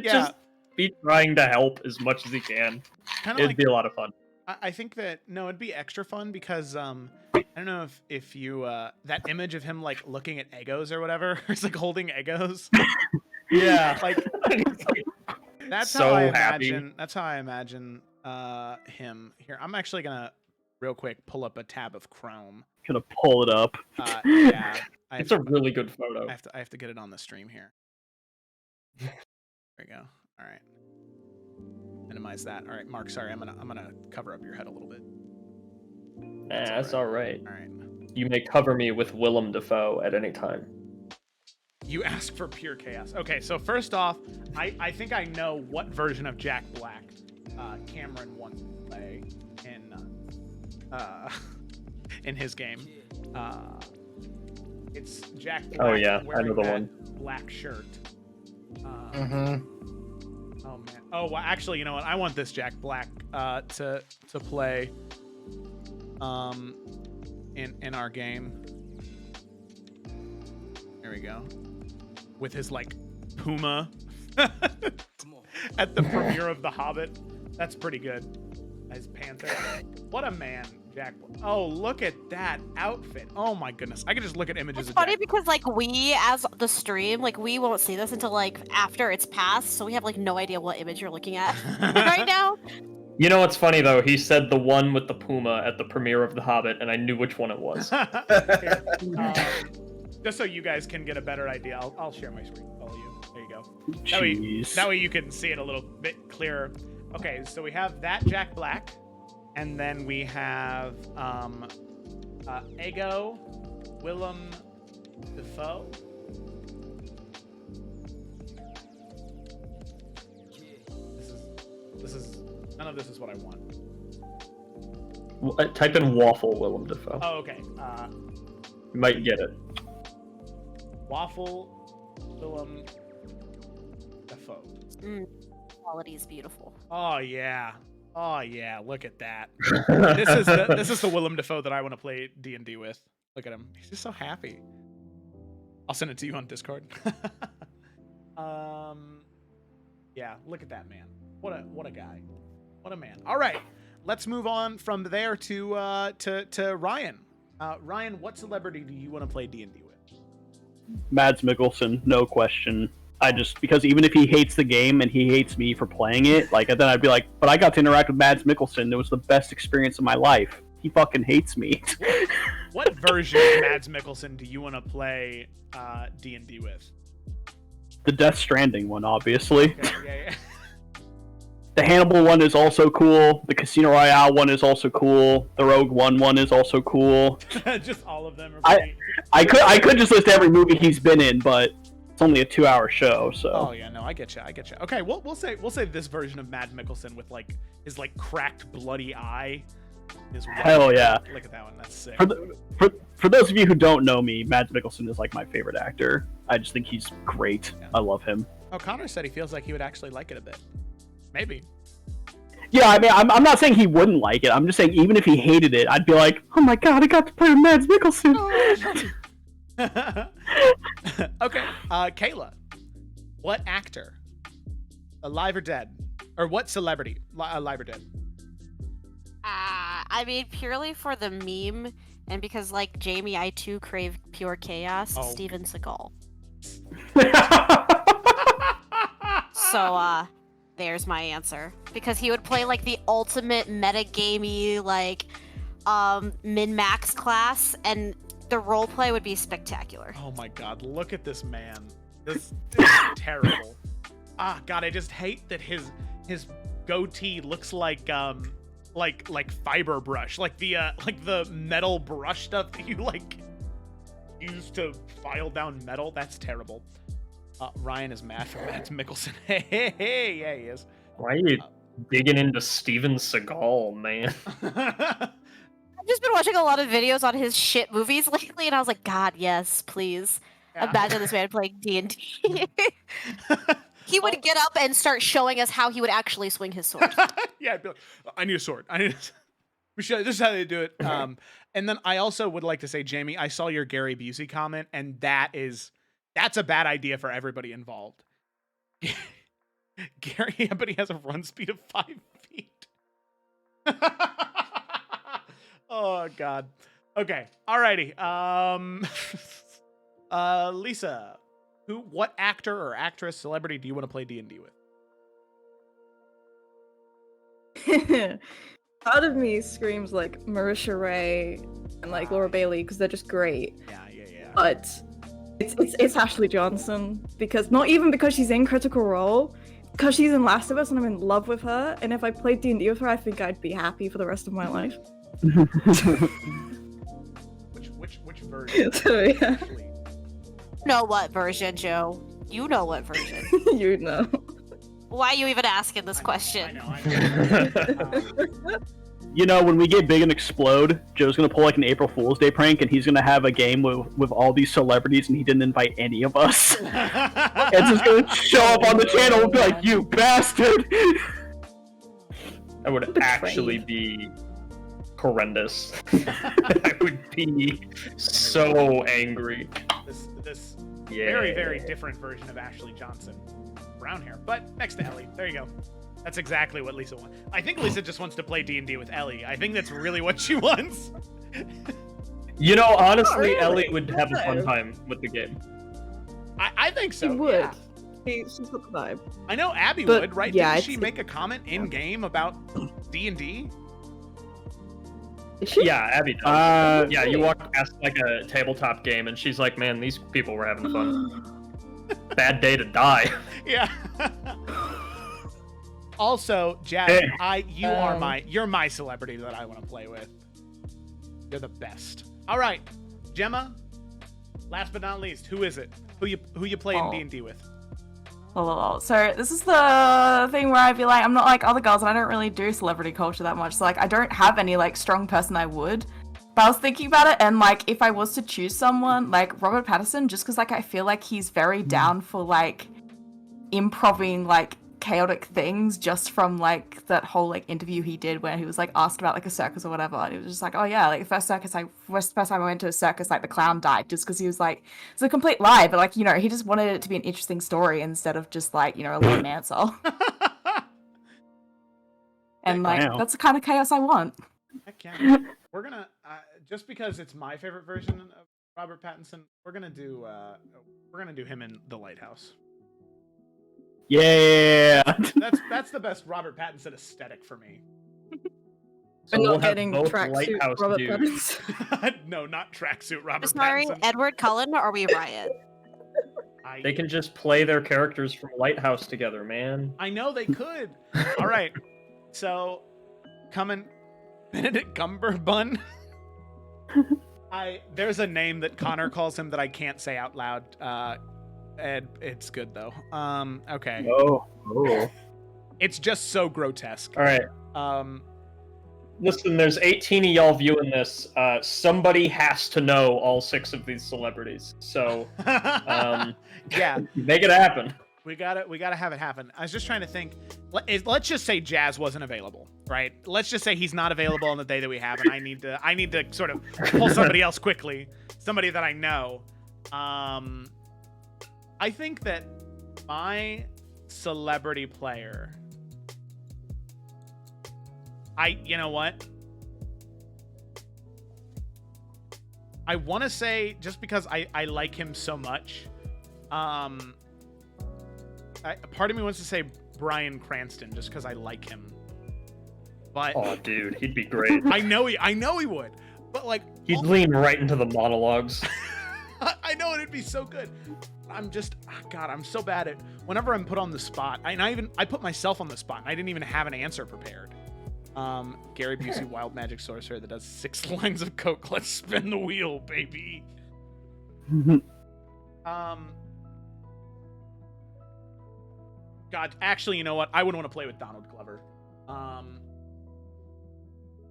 just be trying to help as much as he can. It'd be a lot of fun. I think that it'd be extra fun because I don't know if you that image of him like looking at Eggos or whatever, it's like holding Eggos. Yeah, like that's so how I happy. imagine. That's how I imagine him here. I'm actually gonna real quick pull up a tab of Chrome. Gonna pull it up. Yeah, it's a really good photo. I have to get it on the stream here. There we go. All right. Minimize that. All right, Mark. Sorry, I'm gonna cover up your head a little bit. That's all right. All right. You may cover me with Willem Dafoe at any time. You ask for pure chaos. Okay, so first off, I think I know what version of Jack Black Cameron wants to play in his game. It's Jack Black. Oh yeah, I know the that one. Black shirt. Oh man. Oh, well, actually, you know what? I want this Jack Black to play in our game. There we go. With his like puma at the premiere of The Hobbit. That's pretty good. As Panther. What a man Jack. Oh, look at that outfit. Oh my goodness. I could just look at images It's of funny Jack. because like we, as the stream, like we won't see this until like after it's passed, so we have like no idea what image you're looking at right now. You know what's funny though? He said the one with the puma at the premiere of The Hobbit, and I knew which one it was. Here, just so you guys can get a better idea, I'll share my screen. Follow you. There you go. Jeez. That way you can see it a little bit clearer. Okay, so we have that Jack Black, and then we have Ego, Willem Dafoe. This is none of this is what I want. Type in waffle Willem Dafoe. Oh, okay. You might get it. Waffle Willem Dafoe. Quality is beautiful. Oh yeah. Oh yeah. Look at that. This is the Willem Dafoe that I want to play D&D with. Look at him. He's just so happy. I'll send it to you on Discord. Yeah. Look at that man. What a guy. What a man. All right. Let's move on from there to Ryan. Ryan, what celebrity do you want to play D&D with? Mads Mikkelsen, no question. Because even if he hates the game and he hates me for playing it, like then I'd be like, but I got to interact with Mads Mikkelsen. It was the best experience of my life. He fucking hates me. What version of Mads Mikkelsen do you want to play D&D with? The Death Stranding one, obviously. Okay, yeah. The Hannibal one is also cool. The Casino Royale one is also cool. The Rogue One is also cool. Just all of them are pretty... I could just list every movie he's been in, but it's only a 2-hour show, so. Oh yeah, no, I get you. Okay, we'll say this version of Mads Mikkelsen with like his like cracked bloody eye. Hell yeah! Look at that one. That's sick. For those of you who don't know me, Mads Mikkelsen is like my favorite actor. I just think he's great. Yeah. I love him. Oh, Connor said he feels like he would actually like it a bit. Maybe. Yeah, I mean, I'm not saying he wouldn't like it. I'm just saying even if he hated it, I'd be like, oh my god, I got to play with Mads Mikkelsen. Okay, Kayla, what actor, alive or dead, or what celebrity, alive or dead? I mean, purely for the meme, and because like Jamie, I too crave pure chaos. Oh. Steven Seagal. So, there's my answer. Because he would play like the ultimate metagamey, like, min-max class, and the roleplay would be spectacular. Oh my god, look at this man. This is terrible. Ah, god, I just hate that his goatee looks like fiber brush, like the metal brush stuff that you like use to file down metal. That's terrible. Ryan is mad for Mads Mikkelsen. Hey, yeah, he is. Why are you digging into Steven Seagal, man? I've just been watching a lot of videos on his shit movies lately, and I was like, God, yes, please. Yeah. Imagine this man playing D&D. He would get up and start showing us how he would actually swing his sword. Yeah, I'd be like, I need a sword. This is how they do it. And then I also would like to say, Jamie, I saw your Gary Busey comment, and that's a bad idea for everybody involved. Gary, but he has a run speed of 5 feet. Oh god. Okay. Alrighty. Lisa, what actor or actress, celebrity do you want to play D&D with? Part of me screams like Marisha Ray and like Laura Bailey because they're just great. Yeah. But it's Ashley Johnson, because not even because she's in Critical Role, because she's in Last of Us and I'm in love with her, and if I played D&D with her, I think I'd be happy for the rest of my life. Which version? So, yeah. Actually? You know what version, Joe? You know what version. You know. Why are you even asking this question? I know. You know, when we get big and explode, Joe's gonna pull like an April Fool's Day prank, and he's gonna have a game with all these celebrities, and he didn't invite any of us. It's just gonna show up on the channel and be like, "You bastard!" That would actually be horrendous. I would be so angry. This Yeah. very, very different version of Ashley Johnson. Brown hair, but next to Ellie. There you go. That's exactly what Lisa wants. I think Lisa just wants to play D&D with Ellie. I think that's really what she wants. You know, honestly, really. Ellie would have a fun No. time with the game. I think so. She would. Yeah. She's got the vibe. I know Abby But, would, right? yeah, Didn't she it's- make a comment in game about D&D? Is she? Yeah, Abby does. Yeah, you walk past like a tabletop game, and she's like, "Man, these people were having fun. Bad day to die." Yeah. Also, Jazz, Hey. you're my celebrity that I want to play with. You're the best. All right, Gemma. Last but not least, who is it? Who you play in D&D with? So this is the thing where I'd be like, I'm not like other girls, and I don't really do celebrity culture that much. So like, I don't have any like strong person I would. But I was thinking about it, and like, if I was to choose someone, like Robert Pattinson, just because like I feel like he's very down for like improving like chaotic things, just from like that whole like interview he did where he was like asked about like a circus or whatever, and he was just like, oh yeah, like the first time I went to a circus, like the clown died, just because he was like, it's a complete lie, but like, you know, he just wanted it to be an interesting story instead of just like, you know, a lame answer. And like, Wow. that's the kind of chaos I want. Heck yeah. We're gonna just because it's my favorite version of Robert Pattinson, we're gonna do him in The Lighthouse. Yeah. That's the best Robert Pattinson aesthetic for me. So We're we'll not have getting both tracksuit Lighthouse Robert dudes. Pattinson. No, not tracksuit Robert Sorry, Pattinson. Edward Cullen, or we Riot? They can just play their characters from Lighthouse together, man. I know they could. All right, so coming, Benedict Cumberbun. There's a name that Connor calls him that I can't say out loud. And it's good though. Okay. Oh. It's just so grotesque. All right. Listen, there's 18 of y'all viewing this. Somebody has to know all 6 of these celebrities. So, Yeah, make it happen. we gotta have it happen. I was just trying to think. Let's just say Jazz wasn't available, right? Let's just say he's not available on the day that we have, and I need to sort of pull somebody else quickly, somebody that I know. I think that my celebrity player. You know what? I want to say, just because I like him so much, part of me wants to say Bryan Cranston, just because I like him. But Oh, dude, he'd be great. I know he would. But like, He'd lean right into the monologues. I know it'd be so good. God, I'm so bad at whenever I'm put on the spot. I put myself on the spot, and I didn't even have an answer prepared. Gary Busey, wild magic sorcerer that does 6 lines of coke. Let's spin the wheel, baby. God, actually, you know what? I would want to play with Donald Glover.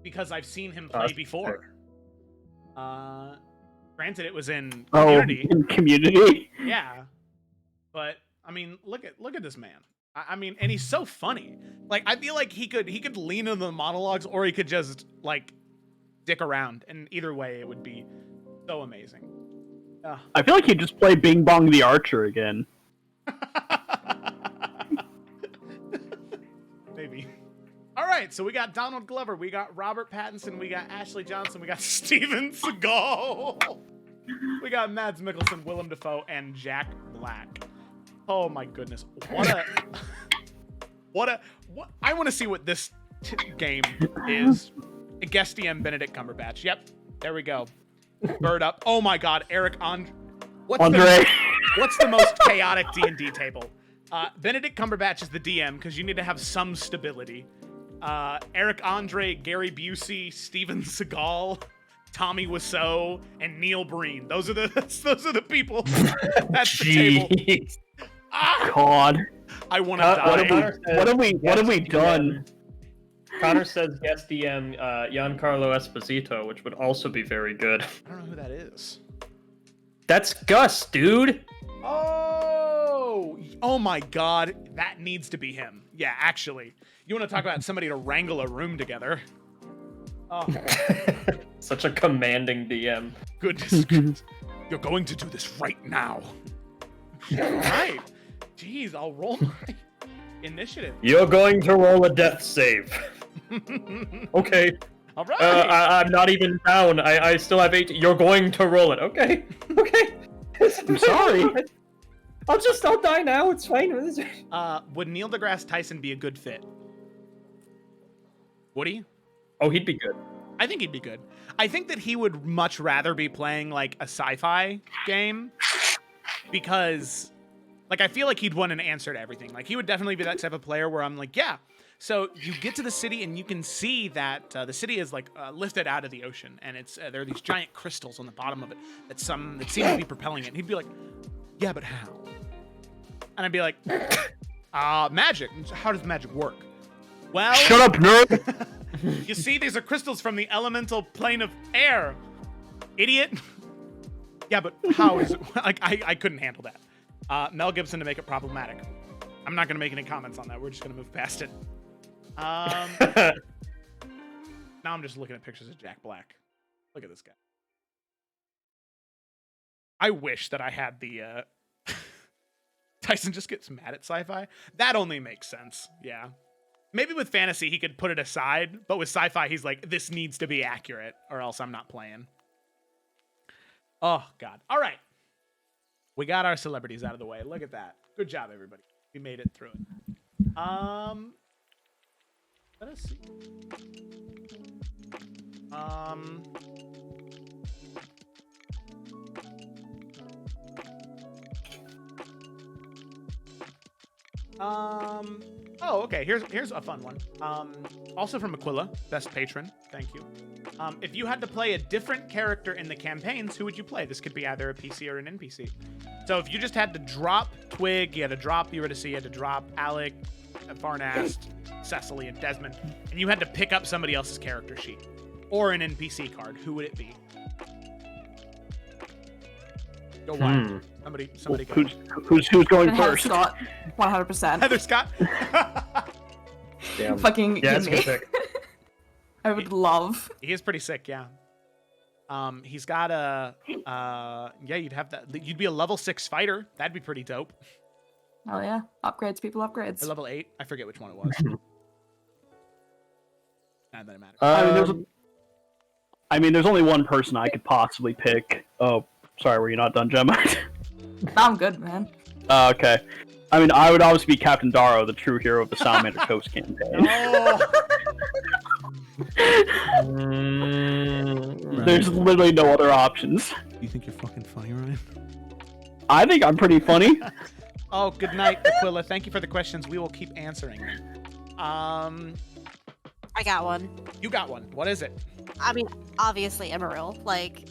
Because I've seen him play before. Granted, it was in Community. In Community. Yeah, but I mean, look at this man. I mean, and he's so funny. Like, I feel like he could lean into the monologues, or he could just like dick around, and either way, it would be so amazing. I feel like he'd just play Bing Bong the Archer again. Maybe. All right, so we got Donald Glover, we got Robert Pattinson, we got Ashley Johnson, we got Steven Seagal, we got Mads Mikkelsen, Willem Dafoe, and Jack Black. Oh my goodness! What I want to see what this game is. Guest DM Benedict Cumberbatch. Yep, there we go. Bird up. Oh my God, Eric What's the most chaotic D&D table? Benedict Cumberbatch is the DM because you need to have some stability. Eric Andre, Gary Busey, Steven Seagal, Tommy Wiseau, and Neil Breen. Those are the people. That's the table. God. I want to die. What have we done? Connor says guest DM Giancarlo Esposito, which would also be very good. I don't know who that is. That's Gus, dude. Oh my God, that needs to be him. Yeah, actually, you want to talk about somebody to wrangle a room together? Oh, Such a commanding DM. goodness. You're going to do this right now. All right. Jeez, I'll roll my... Initiative. You're going to roll a death save. Okay. All right. I'm not even down. I still have 8. You're going to roll it. Okay. Okay. I'm sorry. I'll die now. It's fine. Would Neil deGrasse Tyson be a good fit? Would he? Oh, he'd be good. I think he'd be good. I think that he would much rather be playing like a sci-fi game because, like, I feel like he'd want an answer to everything. Like, he would definitely be that type of player where I'm like, yeah. So you get to the city and you can see that the city is like lifted out of the ocean, and it's there are these giant crystals on the bottom of it that seem to be propelling it. And he'd be like, yeah, but how? And I'd be like, magic. How does magic work? Well, Shut up, nerd! you see, these are crystals from the elemental plane of air, idiot. Yeah, but how is it? Like, I couldn't handle that. Mel Gibson to make it problematic. I'm not going to make any comments on that. We're just going to move past it. Now I'm just looking at pictures of Jack Black. Look at this guy. I wish that I had the Tyson just gets mad at sci-fi. That only makes sense. Yeah. Maybe with fantasy he could put it aside, but with sci-fi he's like, this needs to be accurate or else I'm not playing. Oh God. All right. We got our celebrities out of the way. Look at that. Good job, everybody. We made it through it. Let us see. Oh, okay. Here's a fun one. Also from Aquila, best patron. Thank you. If you had to play a different character in the campaigns, who would you play? This could be either a PC or an NPC. So if you just had to drop Twig, you had to drop Eurydice, you had to drop Alec, Varnast, Cecily, and Desmond, and you had to pick up somebody else's character sheet or an NPC card, who would it be? Go wild. Somebody go. Who's going Heather first? Scott, 100%. Heather Scott. Damn. Fucking Yeah, that's a give good me. pick. I would love. He is pretty sick, yeah. He's got a yeah, you'd have that. You'd be a level 6 fighter. That'd be pretty dope. Oh yeah, upgrades, people, upgrades. Or level 8. I forget which one it was. Not that it matters. There's only one person I could possibly pick. Oh, sorry, were you not done, Gemma? No, I'm good, man. Okay. I would obviously be Captain Darrow, the true hero of the Salamander Coast campaign. Oh. There's literally no other options. You think you're fucking funny, Ryan? I think I'm pretty funny. Oh, good night, Aquila. Thank you for the questions. We will keep answering them. I got one. You got one. What is it? Obviously Emerald. Like,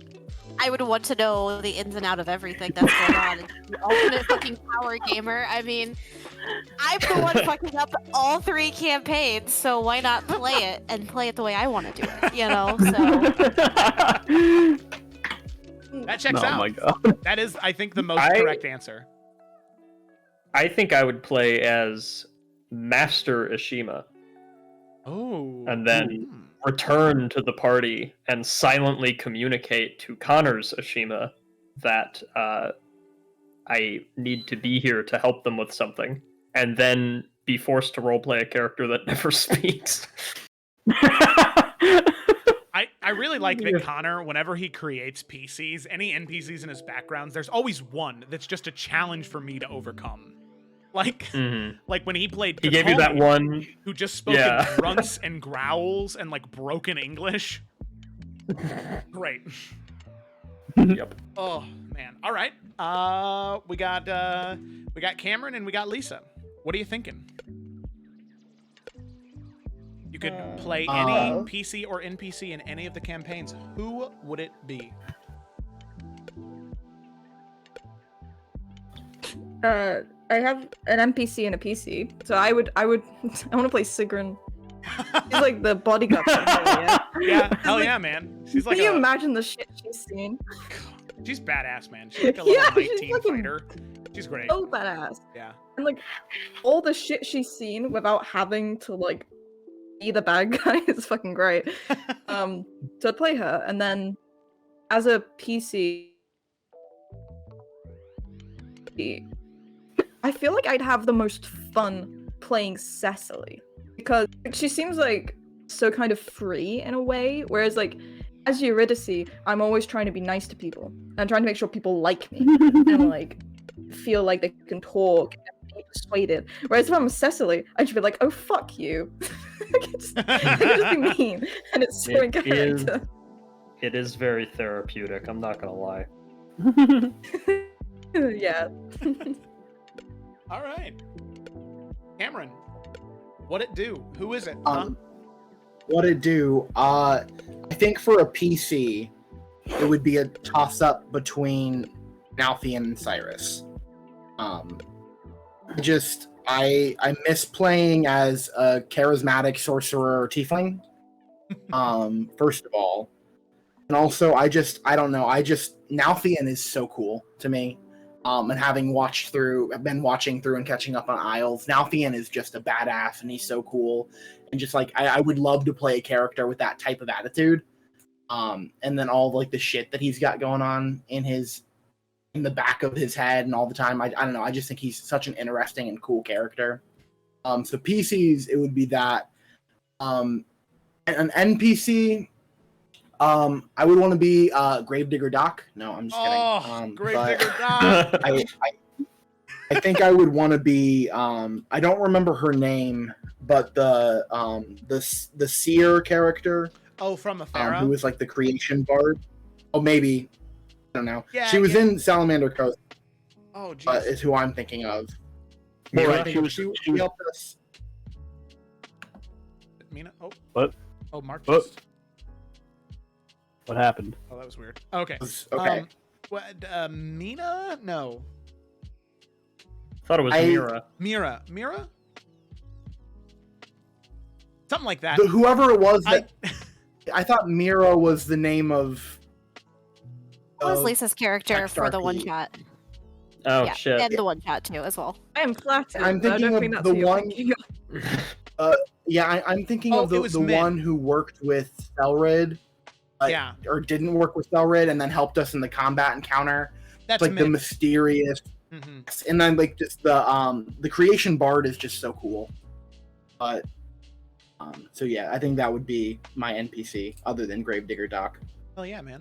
I would want to know the ins and out of everything that's going on. It's the ultimate fucking power gamer. I'm the one fucking up all 3 campaigns, so why not play it and play it the way I want to do it, you know? So That checks out. Oh my god. That is, I think, the most correct answer. I think I would play as Master Ashima. Oh. And then return to the party and silently communicate to Connor's Ashima that I need to be here to help them with something, and then be forced to roleplay a character that never speaks. I really like that Connor, whenever he creates PCs, any NPCs in his backgrounds, there's always one that's just a challenge for me to overcome. Like, like when he played He gave you that one who just spoke in grunts and growls and like broken English. Great. Yep. Oh man. All right. We got Cameron and we got Lisa. What are you thinking? You could play any PC or NPC in any of the campaigns. Who would it be? I have an NPC and a PC, so I want to play Sigrun. She's like the bodyguard. Yeah. Yeah, hell yeah, man. She's like. Can you imagine the shit she's seen? She's badass, man. She's like a level 19 fighter. She's great. So badass. Yeah. And like all the shit she's seen without having to like be the bad guy is fucking great. So I'd play her, and then as a PC, I feel like I'd have the most fun playing Cecily, because she seems like so kind of free in a way, whereas like as Eurydice, I'm always trying to be nice to people and trying to make sure people like me and like feel like they can talk and be persuaded. Whereas if I'm Cecily, I should be like, oh fuck you. I can just be mean, and it's so in character. It is very therapeutic, I'm not gonna lie. Yeah. All right. Cameron, what it do? Who is it? What it do? I think for a PC, it would be a toss-up between Malthian and Cyrus. I miss playing as a charismatic sorcerer tiefling. First of all, and also I don't know. Malthian is so cool to me. And I've been watching through and catching up on Isles. Malthian is just a badass, and he's so cool. And just like I would love to play a character with that type of attitude. And then all like the shit that he's got going on in the back of his head and all the time. I don't know. I just think he's such an interesting and cool character. So PCs, it would be that. And an NPC, I would want to be Gravedigger Doc. No, I'm just kidding. Gravedigger Doc. I think I would want to be. I don't remember her name, but the seer character. Oh, from Efera. Who was like the creation bard. Oh, maybe. I don't know. Yeah, she was in Salamander Coast. Oh, jeez. Is who I'm thinking of. Right, She helped us. Mina? Oh. What? Oh, Mark. What? What happened? Oh, that was weird. Okay. Okay. Mina? No. Thought it was Mira. Mira? Something like that. Whoever it was I thought Mira was the name of. What was Lisa's character for the one shot? Oh yeah, shit! And the one shot too, as well. I am flattered. I'm thinking of the one. I'm thinking of the one who worked with Selrid. Or didn't work with Selrid and then helped us in the combat encounter. That's like the mysterious. Mm-hmm. And then like just the creation bard is just so cool. But so yeah, I think that would be my NPC other than Gravedigger Doc. Oh yeah, man.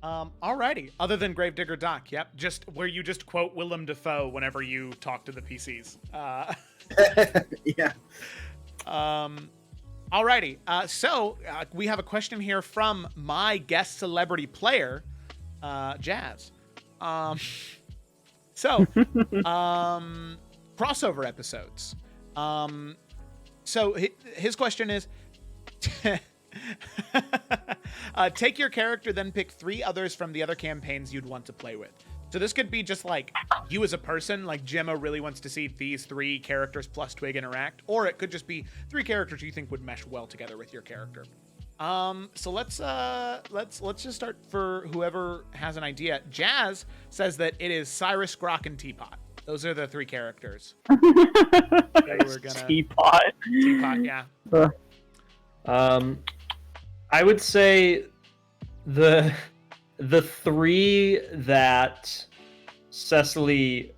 Alrighty. Other than Gravedigger Doc, yep. Just where you just quote Willem Dafoe whenever you talk to the PCs. Yeah. Alrighty. So we have a question here from my guest celebrity player, Jazz. Crossover episodes. So his question is, take your character, then pick 3 others from the other campaigns you'd want to play with. So this could be just like you as a person, like Gemma really wants to see these 3 characters plus Twig interact, or it could just be 3 characters you think would mesh well together with your character. So let's just start for whoever has an idea. Jazz says that it is Cyrus, Grok, and Teapot. Those are the 3 characters. Teapot. Teapot, yeah. I would say the 3 that Cecily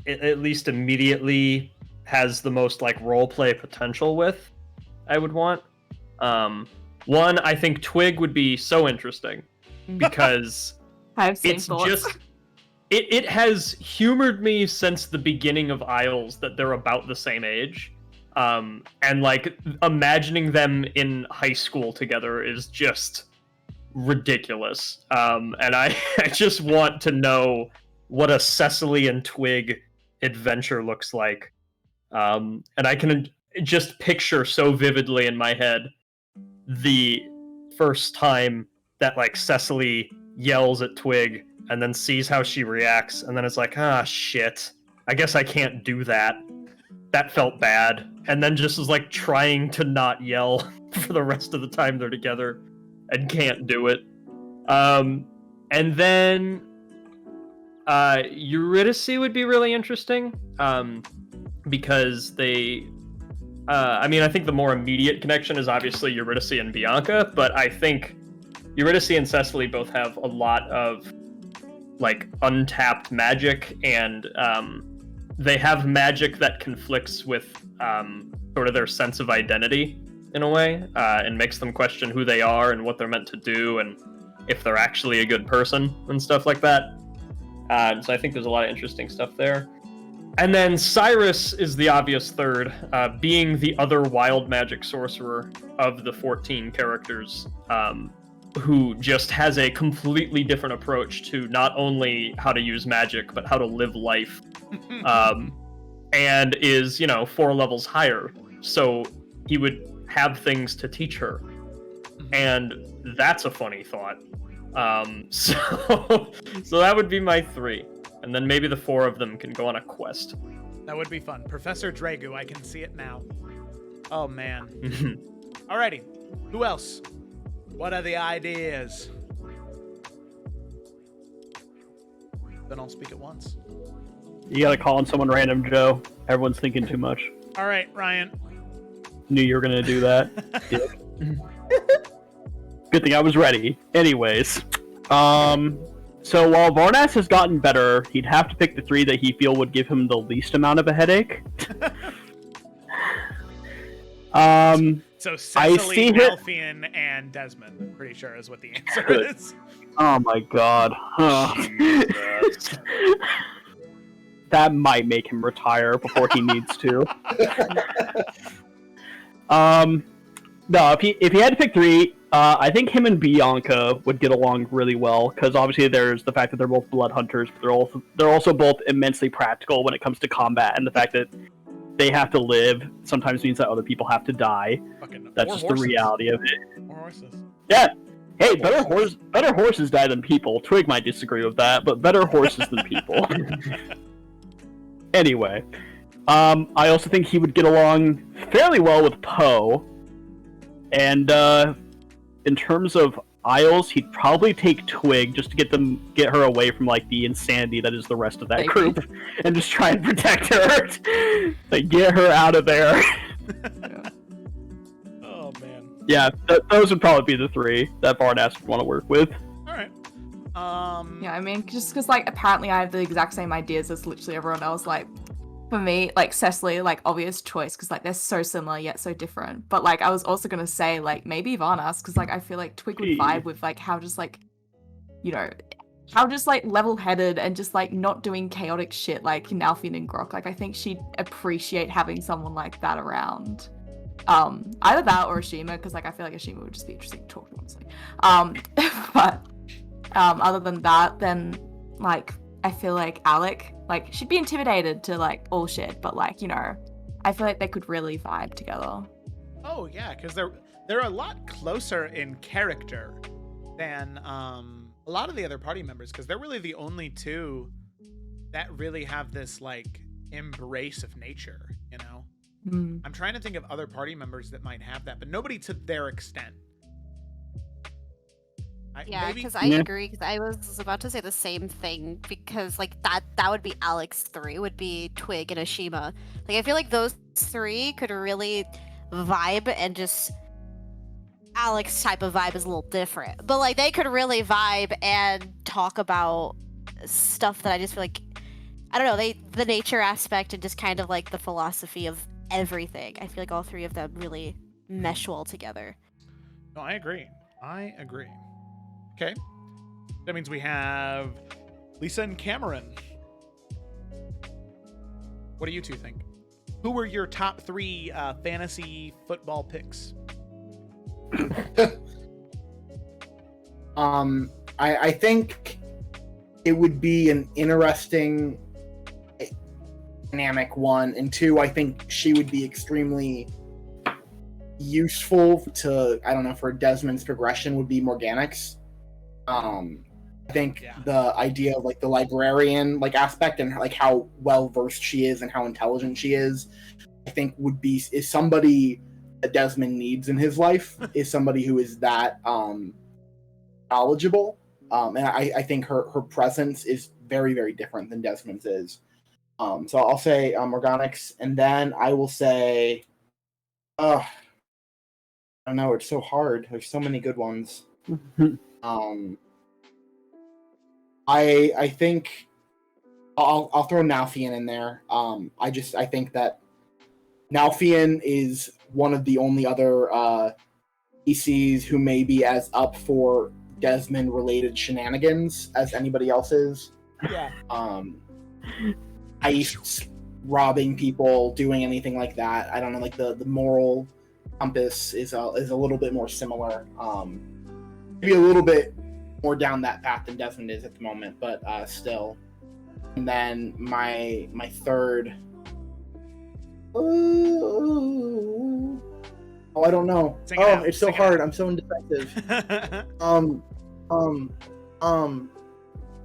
at least immediately has the most like roleplay potential with, I would want. One, I think Twig would be so interesting because it's just it has humored me since the beginning of Isles that they're about the same age. And like imagining them in high school together is just ridiculous. And I just want to know what a Cecily and Twig adventure looks like. And I can just picture so vividly in my head the first time that like Cecily yells at Twig and then sees how she reacts and then it's like, ah, shit, I guess I can't do that. That felt bad. And then just is like trying to not yell for the rest of the time they're together and can't do it. And then Eurydice would be really interesting because they I think the more immediate connection is obviously Eurydice and Bianca, but I think Eurydice and Cecily both have a lot of like untapped magic and they have magic that conflicts with sort of their sense of identity in a way, and makes them question who they are and what they're meant to do and if they're actually a good person and stuff like that. So I think there's a lot of interesting stuff there. And then Cyrus is the obvious third, being the other wild magic sorcerer of the 14 characters, who just has a completely different approach to not only how to use magic, but how to live life, and is, 4 levels higher. So he would have things to teach her. And that's a funny thought. So that would be my 3. And then maybe the 4 of them can go on a quest. That would be fun. Professor Dragu, I can see it now. Oh, man. Alrighty. Who else? What are the ideas? Then I'll speak at once. You gotta call on someone random, Joe. Everyone's thinking too much. All right, Ryan. Knew you were gonna do that. Dick. Good thing I was ready. Anyways, so while Varnas has gotten better, he'd have to pick the 3 that he feel would give him the least amount of a headache. So Cecily, Alfian, and Desmond, I'm pretty sure is what the answer is. Oh my god. That might make him retire before he needs to. No, if he had to pick 3, I think him and Bianca would get along really well, because obviously there's the fact that they're both blood hunters, but they're also both immensely practical when it comes to combat, and the fact that they have to live sometimes means that other people have to die. That's just the reality of it. More horses. Yeah. Hey, better horses die than people. Twig might disagree with that, but better horses than people. Anyway, I also think he would get along fairly well with Poe. And in terms of Isles, he'd probably take Twig just to get her away from like the insanity that is the rest of that group, and just try and protect her. Like, get her out of there. Oh man. Yeah, those would probably be the 3 that Varnas would want to work with. All right. Yeah, I mean, just because like apparently I have the exact same ideas as literally everyone else. Like, for me, like Cecily, like obvious choice because like they're so similar yet so different. But like I was also gonna say like maybe Varnas because like I feel like Twig would vibe with like how just like, how just like level-headed and just like not doing chaotic shit like Nalfian and Grok. Like I think she'd appreciate having someone like that around. Either that or Ashima because like I feel like Ashima would just be interesting to talk to, honestly. But other than that, then like I feel like Alec, like she'd be intimidated to like all shit, but like I feel like they could really vibe together. Oh yeah, because they're a lot closer in character than a lot of the other party members, because they're really the only 2 that really have this like embrace of nature. I'm trying to think of other party members that might have that, but nobody to their extent. Yeah, because I agree. Because I was about to say the same thing. Because like that would be Alex 3 would be Twig and Ashima. Like I feel like those 3 could really vibe, and just Alex type of vibe is a little different. But like they could really vibe and talk about stuff that I just feel like, I don't know, the nature aspect and just kind of like the philosophy of everything. I feel like all 3 of them really mesh well together. No, I agree. Okay. That means we have Lisa and Cameron. What do you 2 think? Who were your top 3 fantasy football picks? I think it would be an interesting dynamic 1, and 2, I think she would be extremely useful to, I don't know, for Desmond's progression would be Morganix. I think the idea of like the librarian like aspect and like how well versed she is and how intelligent she is, I think is somebody that Desmond needs in his life, is somebody who is that knowledgeable. And I think her presence is very, very different than Desmond's is. So I'll say Morganix, and then I will say, I don't know, it's so hard. There's so many good ones. I think I'll throw Nalfian in there. I think that Nalfian is one of the only other PCs who may be as up for Desmond related shenanigans as anybody else is. Yeah. Heists, robbing people, doing anything like that. I don't know, like the moral compass is a little bit more similar. Maybe a little bit more down that path than Desmond is at the moment, but still. And then my third. Oh, I don't know. Sing it out, it's so sing it hard. out. I'm so indecisive.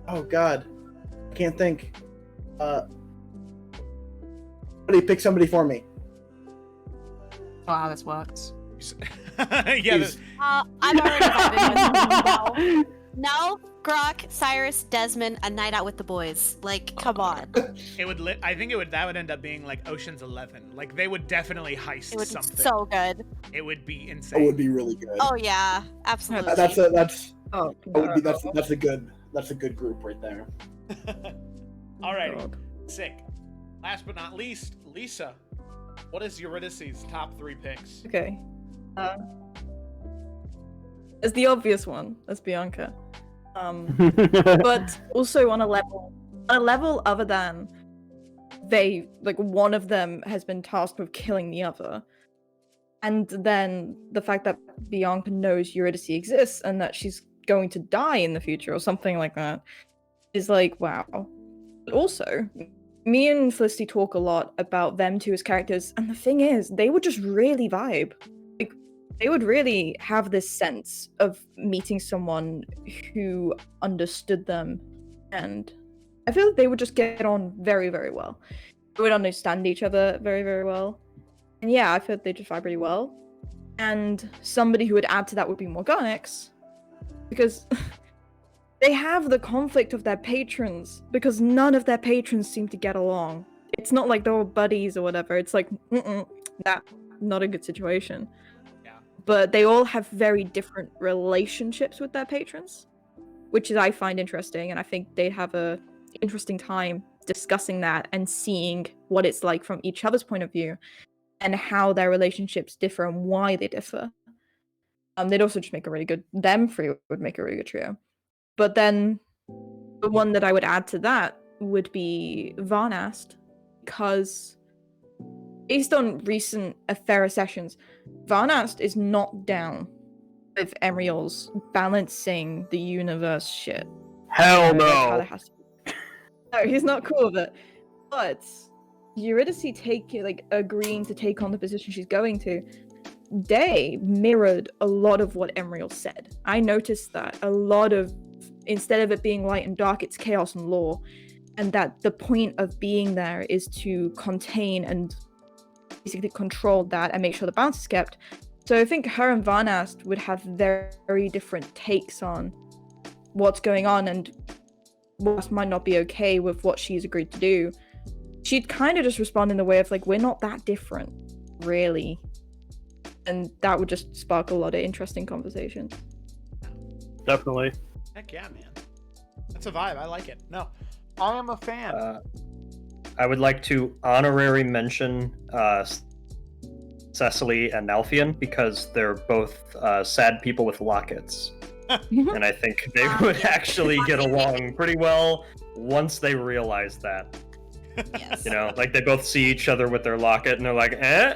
Oh God, I can't think. Somebody pick somebody for me. Oh, how this works. Yeah. Please. I'm already vibing with No, Grok, Cyrus, Desmond, a night out with the boys. Like, come on. It would. I think that would end up being like Ocean's 11. Like they would definitely heist It would be something. so good. It would be That insane. would be really good. Oh yeah, absolutely. That's Oh, a good group right there. Alrighty, God. sick. Last but not least, Lisa. What is Eurydice's top 3 picks? Okay. It's the obvious one. That's Bianca. But also on a level other than they, like, one of them has been tasked with killing the other, and then the fact that Bianca knows Eurydice exists and that she's going to die in the future or something like that is like, wow. But also, me and Felicity talk a lot about them two as characters, and the thing is, they would just really vibe. Like, they would really have this sense of meeting someone who understood them, and I feel like they would just get on very, very well. They would understand each other very, very well. And yeah, I feel like they just vibe really well. And somebody who would add to that would be Morganix, because they have the conflict of their patrons, because none of their patrons seem to get along. It's not like they're all buddies or whatever. It's like, that not a good situation. Yeah. But they all have very different relationships with their patrons, which is, I find interesting, and I think they'd have a interesting time discussing that and seeing what it's like from each other's point of view and how their relationships differ and why they differ. They'd also just make a really good, them three would make a really good trio. But then the one that I would add to that would be Varnast, because based on recent Efera sessions, Varnast is not down with Emriel's balancing the universe shit. Hell That's how no. that has to be. No, he's not cool with it. But Eurydice agreeing to take on the position she's going to, they mirrored a lot of what Emriel said. I noticed that a lot of, instead of it being light and dark, it's chaos and law, and that the point of being there is to contain and basically control that and make sure the balance is kept. So I think her and Varnast would have very, very different takes on what's going on, and Varnast might not be okay with what she's agreed to do. She'd kind of just respond in the way of like, we're not that different, really. And that would just spark a lot of interesting conversations. Definitely. Heck yeah, man. That's a vibe. I like it. No, I am a fan. I would like to honorary mention Cecily and Alfian, because they're both sad people with lockets. And I think they would actually get along pretty well once they realize that. Yes. You know, like they both see each other with their locket and they're like, hey.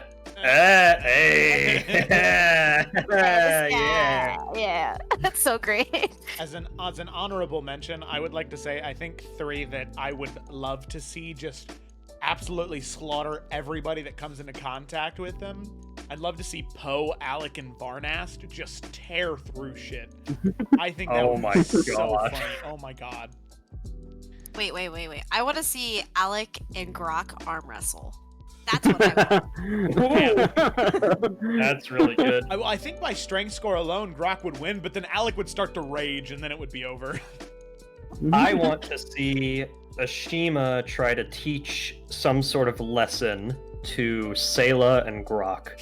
Yeah. That's so great. As an honorable mention, I would like to say I think 3 that I would love to see just absolutely slaughter everybody that comes into contact with them. I'd love to see Poe, Alec, and Varnast just tear through shit. I think that would be so funny. Oh my god. Wait. I want to see Alec and Grok arm wrestle. That's what I want. That's really good. I think by strength score alone, Grok would win, but then Alec would start to rage, and then it would be over. I want to see Ashima try to teach some sort of lesson to Sayla and Grok.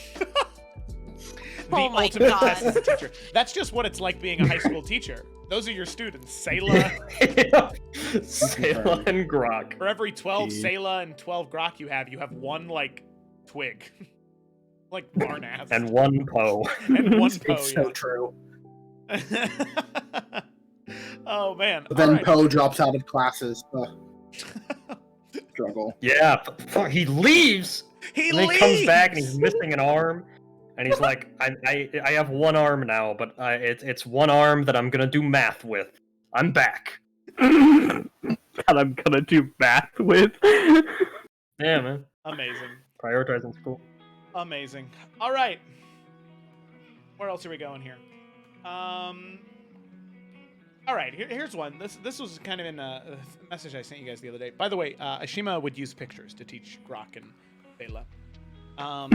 Oh my ultimate God. test as a teacher. That's just what it's like being a high school teacher. Those are your students. Sayla. Sayla and Grok. For every 12 Gee. Sayla and 12 Grok you have one, like, twig. Like Varnast. And one Poe. And one Poe, It's so true. Oh, man. But then All right. Poe drops out of classes. Struggle. Yeah, he leaves. He And then leaves! he comes back and he's missing an arm. And he's like, I have one arm now, but it's one arm that I'm gonna do math with. I'm back. that I'm gonna do math with. Yeah, man. Amazing. Prioritizing school. Amazing. All right. Where else are we going here? All right, here's one. This was kind of in a message I sent you guys the other day. By the way, Ashima would use pictures to teach Grok and Bela. That's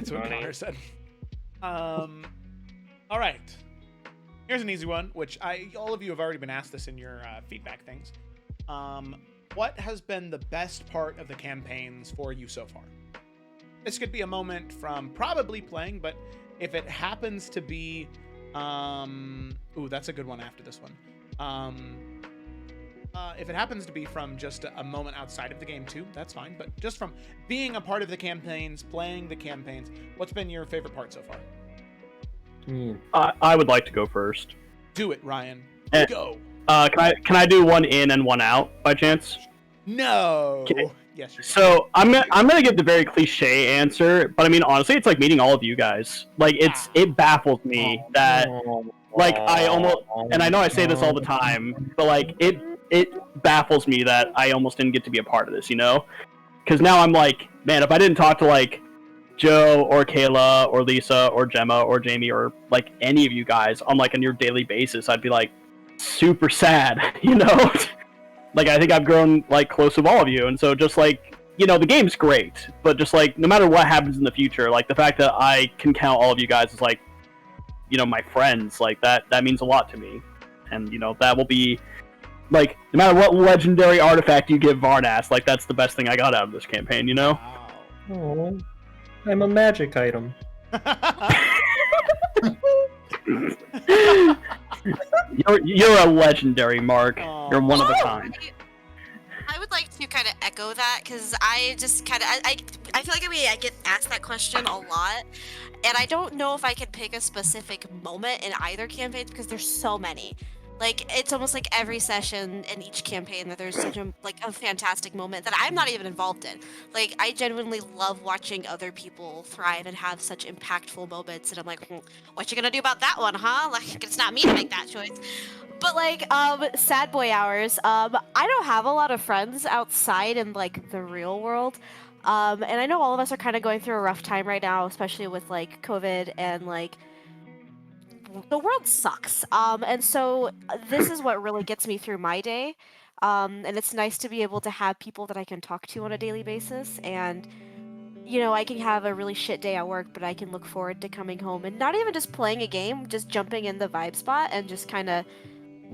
what Connor said. All right. Here's an easy one, which all of you have already been asked this in your feedback things. What has been the best part of the campaigns for you so far? This could be a moment from probably playing, but if it happens to be, ooh, that's a good one after this one. If it happens to be from just a moment outside of the game too, that's fine. But just from being a part of the campaigns, playing the campaigns, what's been your favorite part so far? I would like to go first. Do it, Ryan. Eh. Go. Can I do one in and one out by chance? No. Okay. Yes. You can. So I'm gonna give the very cliche answer, but I mean honestly, it's like meeting all of you guys. Like it baffles me that like I almost, and I know I say this all the time, but like it baffles me that I almost didn't get to be a part of this, you know? Because now I'm like, man, if I didn't talk to like Joe or Kayla or Lisa or Gemma or Jamie or like any of you guys on like a near daily basis, I'd be like super sad, you know? Like I think I've grown like close with all of you, and so just like, you know, the game's great, but just like no matter what happens in the future, like the fact that I can count all of you guys as like, you know, my friends, like that means a lot to me. And you know, that will be like no matter what legendary artifact you give Varnast, like that's the best thing I got out of this campaign, you know? Oh, I'm a magic item. You're a legendary, Mark. You're one of a kind. I would like to kind of echo that because I just kind of I feel like I get asked that question a lot, and I don't know if I could pick a specific moment in either campaign because there's so many. Like it's almost like every session in each campaign that there's such a fantastic moment that I'm not even involved in. Like I genuinely love watching other people thrive and have such impactful moments, and I'm like, what you gonna do about that one, huh? Like it's not me to make that choice. But like sad boy hours, I don't have a lot of friends outside in like the real world. And I know all of us are kind of going through a rough time right now, especially with like COVID and like the world sucks. And so this is what really gets me through my day. And it's nice to be able to have people that I can talk to on a daily basis. And, you know, I can have a really shit day at work, but I can look forward to coming home and not even just playing a game, just jumping in the vibe spot and just kind of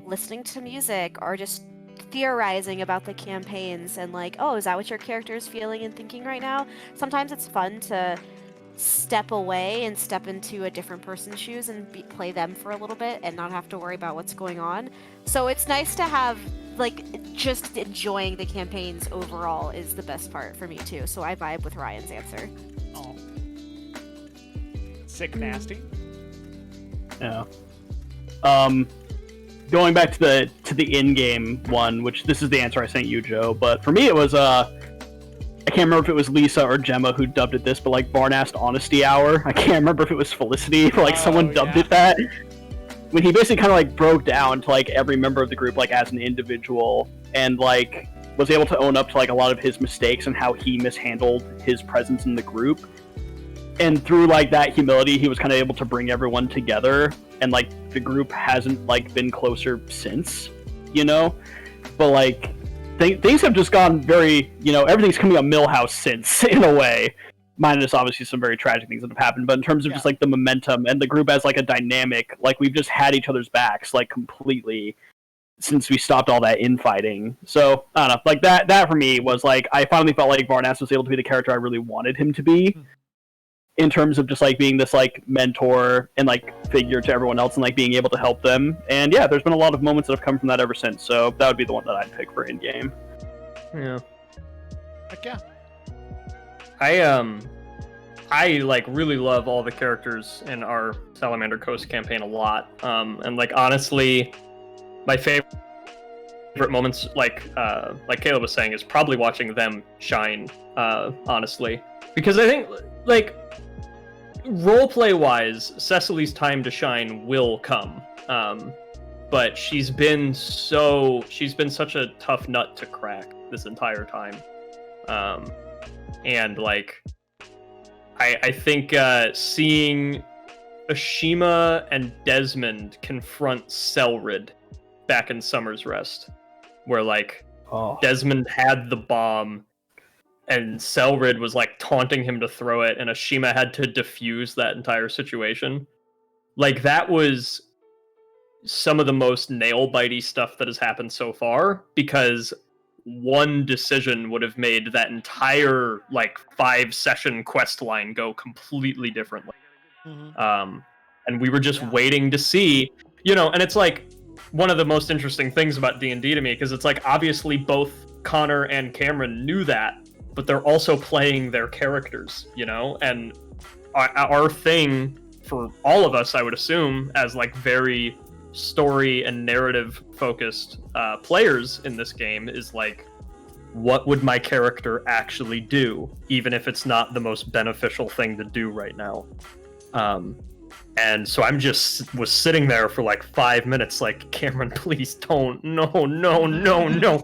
listening to music or just theorizing about the campaigns and like, oh, is that what your character is feeling and thinking right now? Sometimes it's fun to step away and step into a different person's shoes and play them for a little bit and not have to worry about what's going on. So it's nice to have like just enjoying the campaigns overall is the best part for me too. So I vibe with Ryan's answer. Oh. Sick nasty. Yeah. Going back to the in-game one, which this is the answer I sent you, Joe, but for me it was I can't remember if it was Lisa or Gemma who dubbed it this, but like Varnast Honesty Hour. I can't remember if it was Felicity, but like someone dubbed it that. When he basically kind of like broke down to like every member of the group like as an individual and like was able to own up to like a lot of his mistakes and how he mishandled his presence in the group. And through like that humility, he was kind of able to bring everyone together, and like the group hasn't like been closer since, you know? But like things have just gone very, you know, everything's coming up Millhouse since, in a way. Minus obviously some very tragic things that have happened, but in terms of just like the momentum and the group as like a dynamic, like we've just had each other's backs like completely since we stopped all that infighting. So I don't know, like that for me was like I finally felt like Varnast was able to be the character I really wanted him to be. in terms of just like being this like mentor and like figure to everyone else and like being able to help them. And yeah, there's been a lot of moments that have come from that ever since. So that would be the one that I'd pick for in game. Yeah. Heck yeah. I like really love all the characters in our Salamander Coast campaign a lot. And like honestly, my favorite moments, like Caleb was saying, is probably watching them shine. Honestly, because I think like roleplay wise, Cecily's time to shine will come. But she's been such a tough nut to crack this entire time. And like I think seeing Ashima and Desmond confront Selrid back in Summer's Rest, where like Desmond had the bomb and Selrid was like taunting him to throw it, and Ashima had to defuse that entire situation. Like that was some of the most nail-bitey stuff that has happened so far, because one decision would have made that entire like 5-session quest line go completely differently. And we were just waiting to see, and it's like one of the most interesting things about D&D to me, because it's like obviously both Connor and Cameron knew that, but they're also playing their characters, and our thing for all of us, I would assume, as like very story and narrative focused players in this game, is like, what would my character actually do, even if it's not the most beneficial thing to do right now? And so was sitting there for like 5 minutes like, Cameron, please don't, no.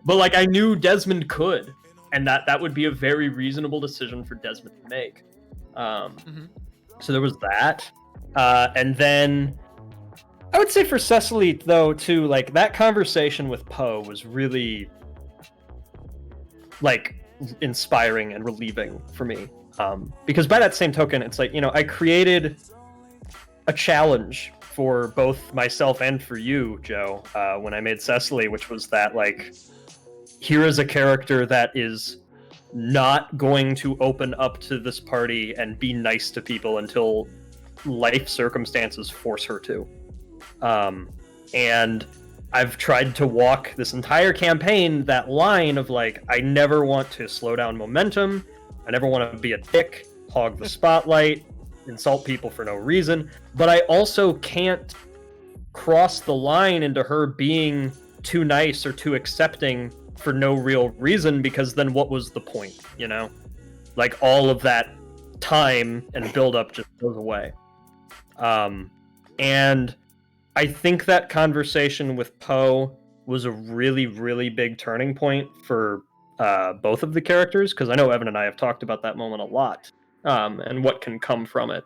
But like I knew Desmond could, and that would be a very reasonable decision for Desmond to make. So there was that. And then I would say for Cecily, though, too, like that conversation with Poe was really like inspiring and relieving for me. Because by that same token, it's like, I created a challenge for both myself and for you, Joe, when I made Cecily, which was that, like, here is a character that is not going to open up to this party and be nice to people until life circumstances force her to. And I've tried to walk this entire campaign that line of like, I never want to slow down momentum. I never want to be a dick, hog the spotlight, insult people for no reason. But I also can't cross the line into her being too nice or too accepting for no real reason, because then what was the point, Like all of that time and build-up just goes away. And I think that conversation with Poe was a really, really big turning point for both of the characters, because I know Evan and I have talked about that moment a lot, and what can come from it.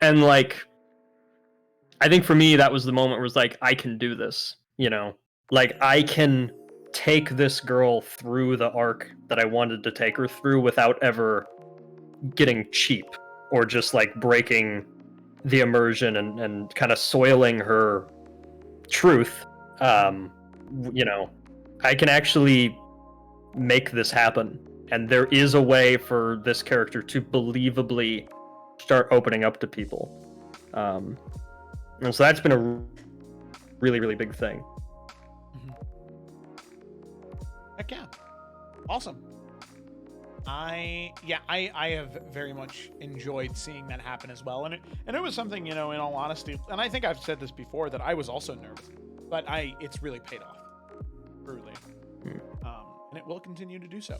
And like, I think for me, that was the moment where it was like, I can do this, Like, I can take this girl through the arc that I wanted to take her through without ever getting cheap or just like breaking the immersion and kind of soiling her truth. I can actually make this happen, and there is a way for this character to believably start opening up to people. And so that's been a really, really big thing. Heck yeah. Awesome. I have very much enjoyed seeing that happen as well, and it was something, in all honesty, and I think I've said this before, that I was also nervous, but it's really paid off, truly, and it will continue to do so.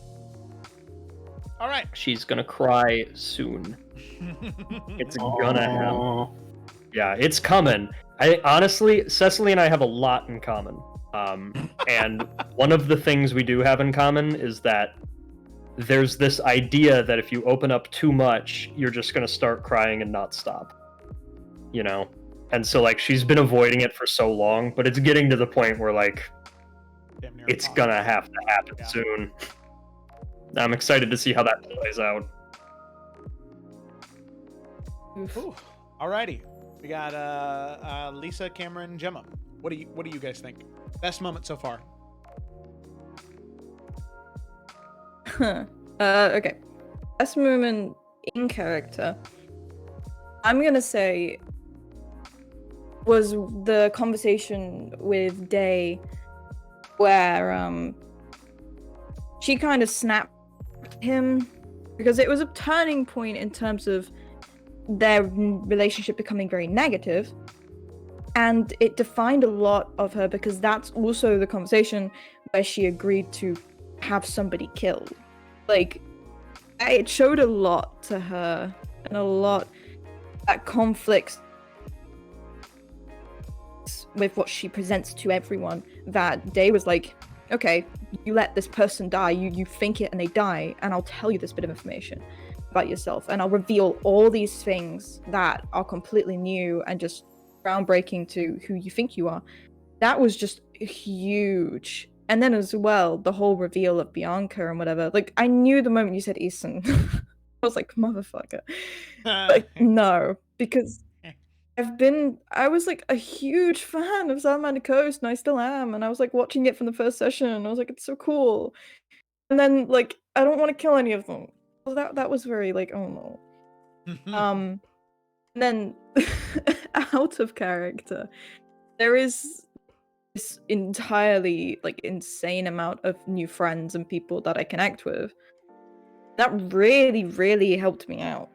All right, she's gonna cry soon. It's gonna happen. Yeah, it's coming. I honestly, Cecily and I have a lot in common, and one of the things we do have in common is that there's this idea that if you open up too much, you're just going to start crying and not stop. And so like she's been avoiding it for so long, but it's getting to the point where like it's going to have to happen soon. I'm excited to see how that plays out. Ooh. Alrighty. We got Lisa, Cameron, Gemma. What do you guys think? Best moment so far? Okay. Best moment in character, I'm gonna say was the conversation with Day where she kind of snapped him, because it was a turning point in terms of their relationship becoming very negative, and it defined a lot of her, because that's also the conversation where she agreed to have somebody killed. Like, it showed a lot to her, and a lot that conflicts with what she presents to everyone, that Day was like, okay, you let this person die, you think it and they die, and I'll tell you this bit of information about yourself, and I'll reveal all these things that are completely new and just groundbreaking to who you think you are. That was just huge. And then as well, the whole reveal of Bianca and whatever, like, I knew the moment you said Eason, I was like, motherfucker. Like, no, because I was like a huge fan of Salamander Coast, and I still am, and I was like watching it from the first session, and I was like, it's so cool. And then, like, I don't want to kill any of them. Well, that was very like, oh no. And then out of character, there is this entirely like insane amount of new friends and people that I connect with. That really, really helped me out.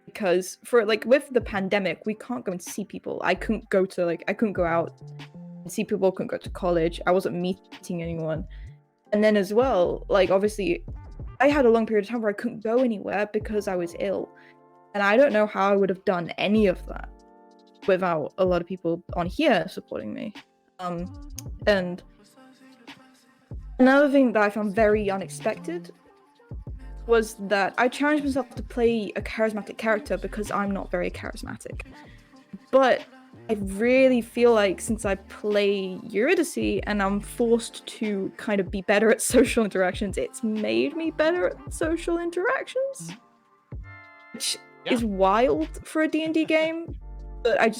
Because for like with the pandemic, we can't go and see people. I couldn't go out and see people, couldn't go to college. I wasn't meeting anyone. And then as well, like, obviously I had a long period of time where I couldn't go anywhere because I was ill. And I don't know how I would have done any of that without a lot of people on here supporting me. And another thing that I found very unexpected was that I challenged myself to play a charismatic character because I'm not very charismatic. But I really feel like since I play Eurydice and I'm forced to kind of be better at social interactions, it's made me better at social interactions. Which is wild for a D&D game, but I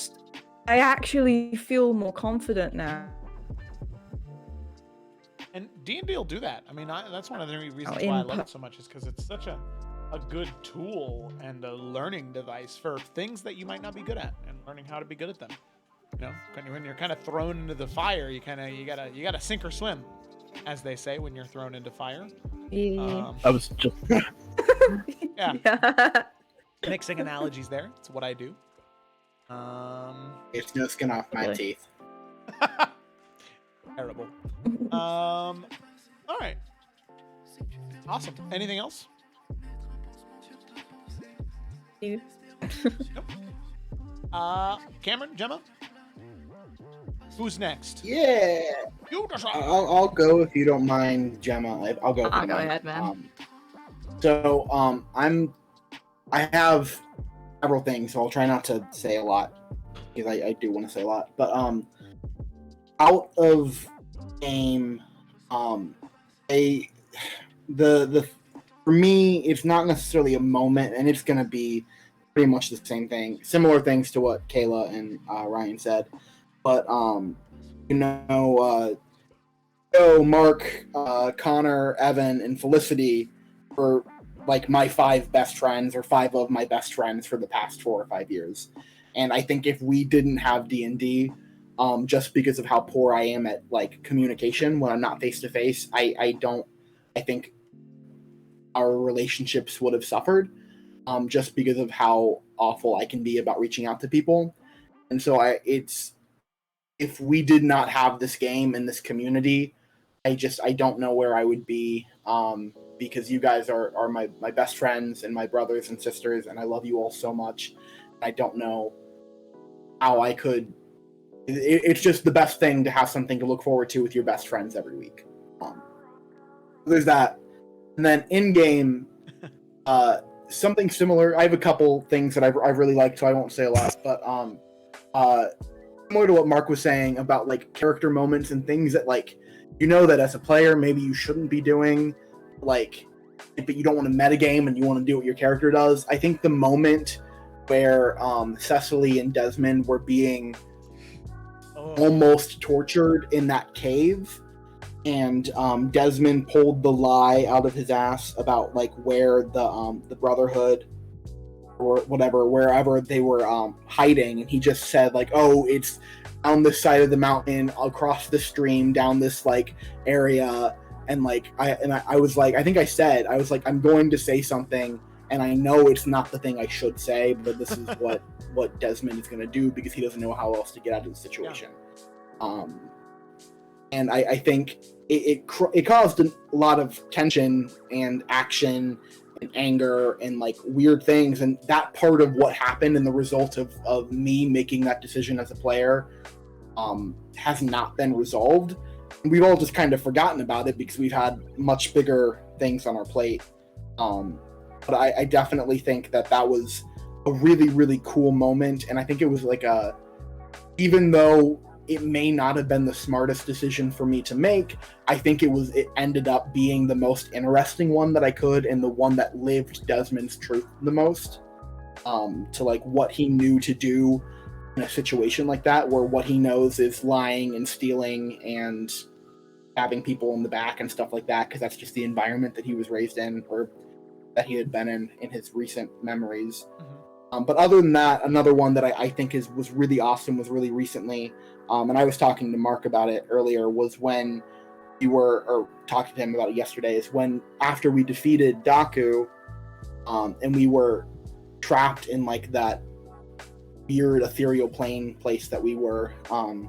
actually feel more confident now. And D&D will do that. I mean, that's one of the reasons why I love it so much, is because it's such a good tool and a learning device for things that you might not be good at, and learning how to be good at them. You know, when you're kind of thrown into the fire, you gotta sink or swim, as they say when you're thrown into fire. I was just yeah. Mixing analogies there. It's what I do. It's no skin off my teeth. Terrible. All right. Awesome. Anything else? You. Nope. Cameron, Gemma? Who's next? Yeah. You decide. I'll go if you don't mind, Gemma. I'll go. I'll go ahead, man. I have several things, so I'll try not to say a lot, because I do want to say a lot. But out of game, for me, it's not necessarily a moment, and it's gonna be pretty much the same thing, similar things to what Kayla and Ryan said. But Mark, Connor, Evan, and Felicity were like my 5 best friends, or 5 of my best friends for the past 4 or 5 years. And I think if we didn't have D&D, just because of how poor I am at like communication when I'm not face to face, I think our relationships would have suffered, just because of how awful I can be about reaching out to people. And so if we did not have this game and this community, I don't know where I would be, because you guys are my best friends and my brothers and sisters, and I love you all so much. I don't know how I could. It's just the best thing to have something to look forward to with your best friends every week. There's that. And then in game, something similar. I have a couple things that I really like, so I won't say a lot. But similar to what Mark was saying about like character moments and things that, like, you know, that as a player maybe you shouldn't be doing, like, but you don't want to metagame and you want to do what your character does. I think the moment where Cecily and Desmond were being almost tortured in that cave, and Desmond pulled the lie out of his ass about like where the Brotherhood or whatever, wherever they were hiding, and he just said like, "Oh, it's down this side of the mountain, across the stream, down this like area," and like I was like, I think I said I was like, I'm going to say something, and I know it's not the thing I should say, but this is what Desmond is going to do because he doesn't know how else to get out of the situation. And I think it caused a lot of tension and action and anger and like weird things, and that part of what happened and the result of me making that decision as a player has not been resolved. And we've all just kind of forgotten about it because we've had much bigger things on our plate. But I definitely think that was a really, really cool moment, and I think it was like even though it may not have been the smartest decision for me to make, I think it ended up being the most interesting one that I could, and the one that lived Desmond's truth the most, to like what he knew to do in a situation like that, where what he knows is lying and stealing and stabbing people in the back and stuff like that, because that's just the environment that he was raised in, or that he had been in his recent memories. But other than that, another one that I think was really awesome was really recently, and I was talking to Mark about it earlier, was when or talking to him about it yesterday, is when after we defeated Daku, and we were trapped in like that weird ethereal plane place that we were, I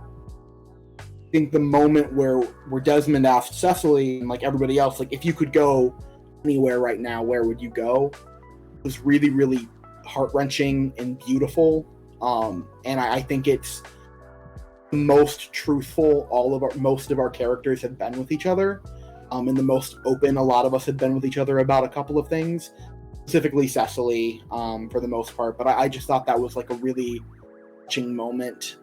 think the moment where Desmond asked Cecily and like everybody else, like, if you could go anywhere right now, where would you go? It was really, really heart-wrenching and beautiful, and I think it's the most truthful most of our characters have been with each other, and the most open a lot of us have been with each other about a couple of things, specifically Cecily, for the most part. But I just thought that was like a really touching moment,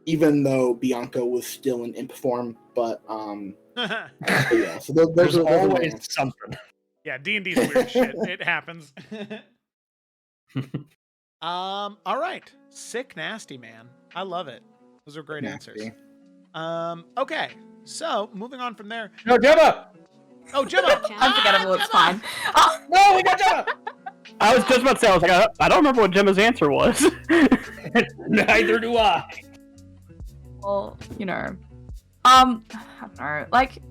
even though Bianca was still in imp form. But yeah, so there's always something. Yeah, D&D's weird shit. It happens. All right. Sick nasty, man. I love it. Those are great answers. Okay. So moving on from there. No, Gemma! Oh, Gemma! Unforgettable, it's fine. No, we got Gemma! I was just about to say, I was like, I don't remember what Gemma's answer was. Neither do I. Well, you know, I don't know, like,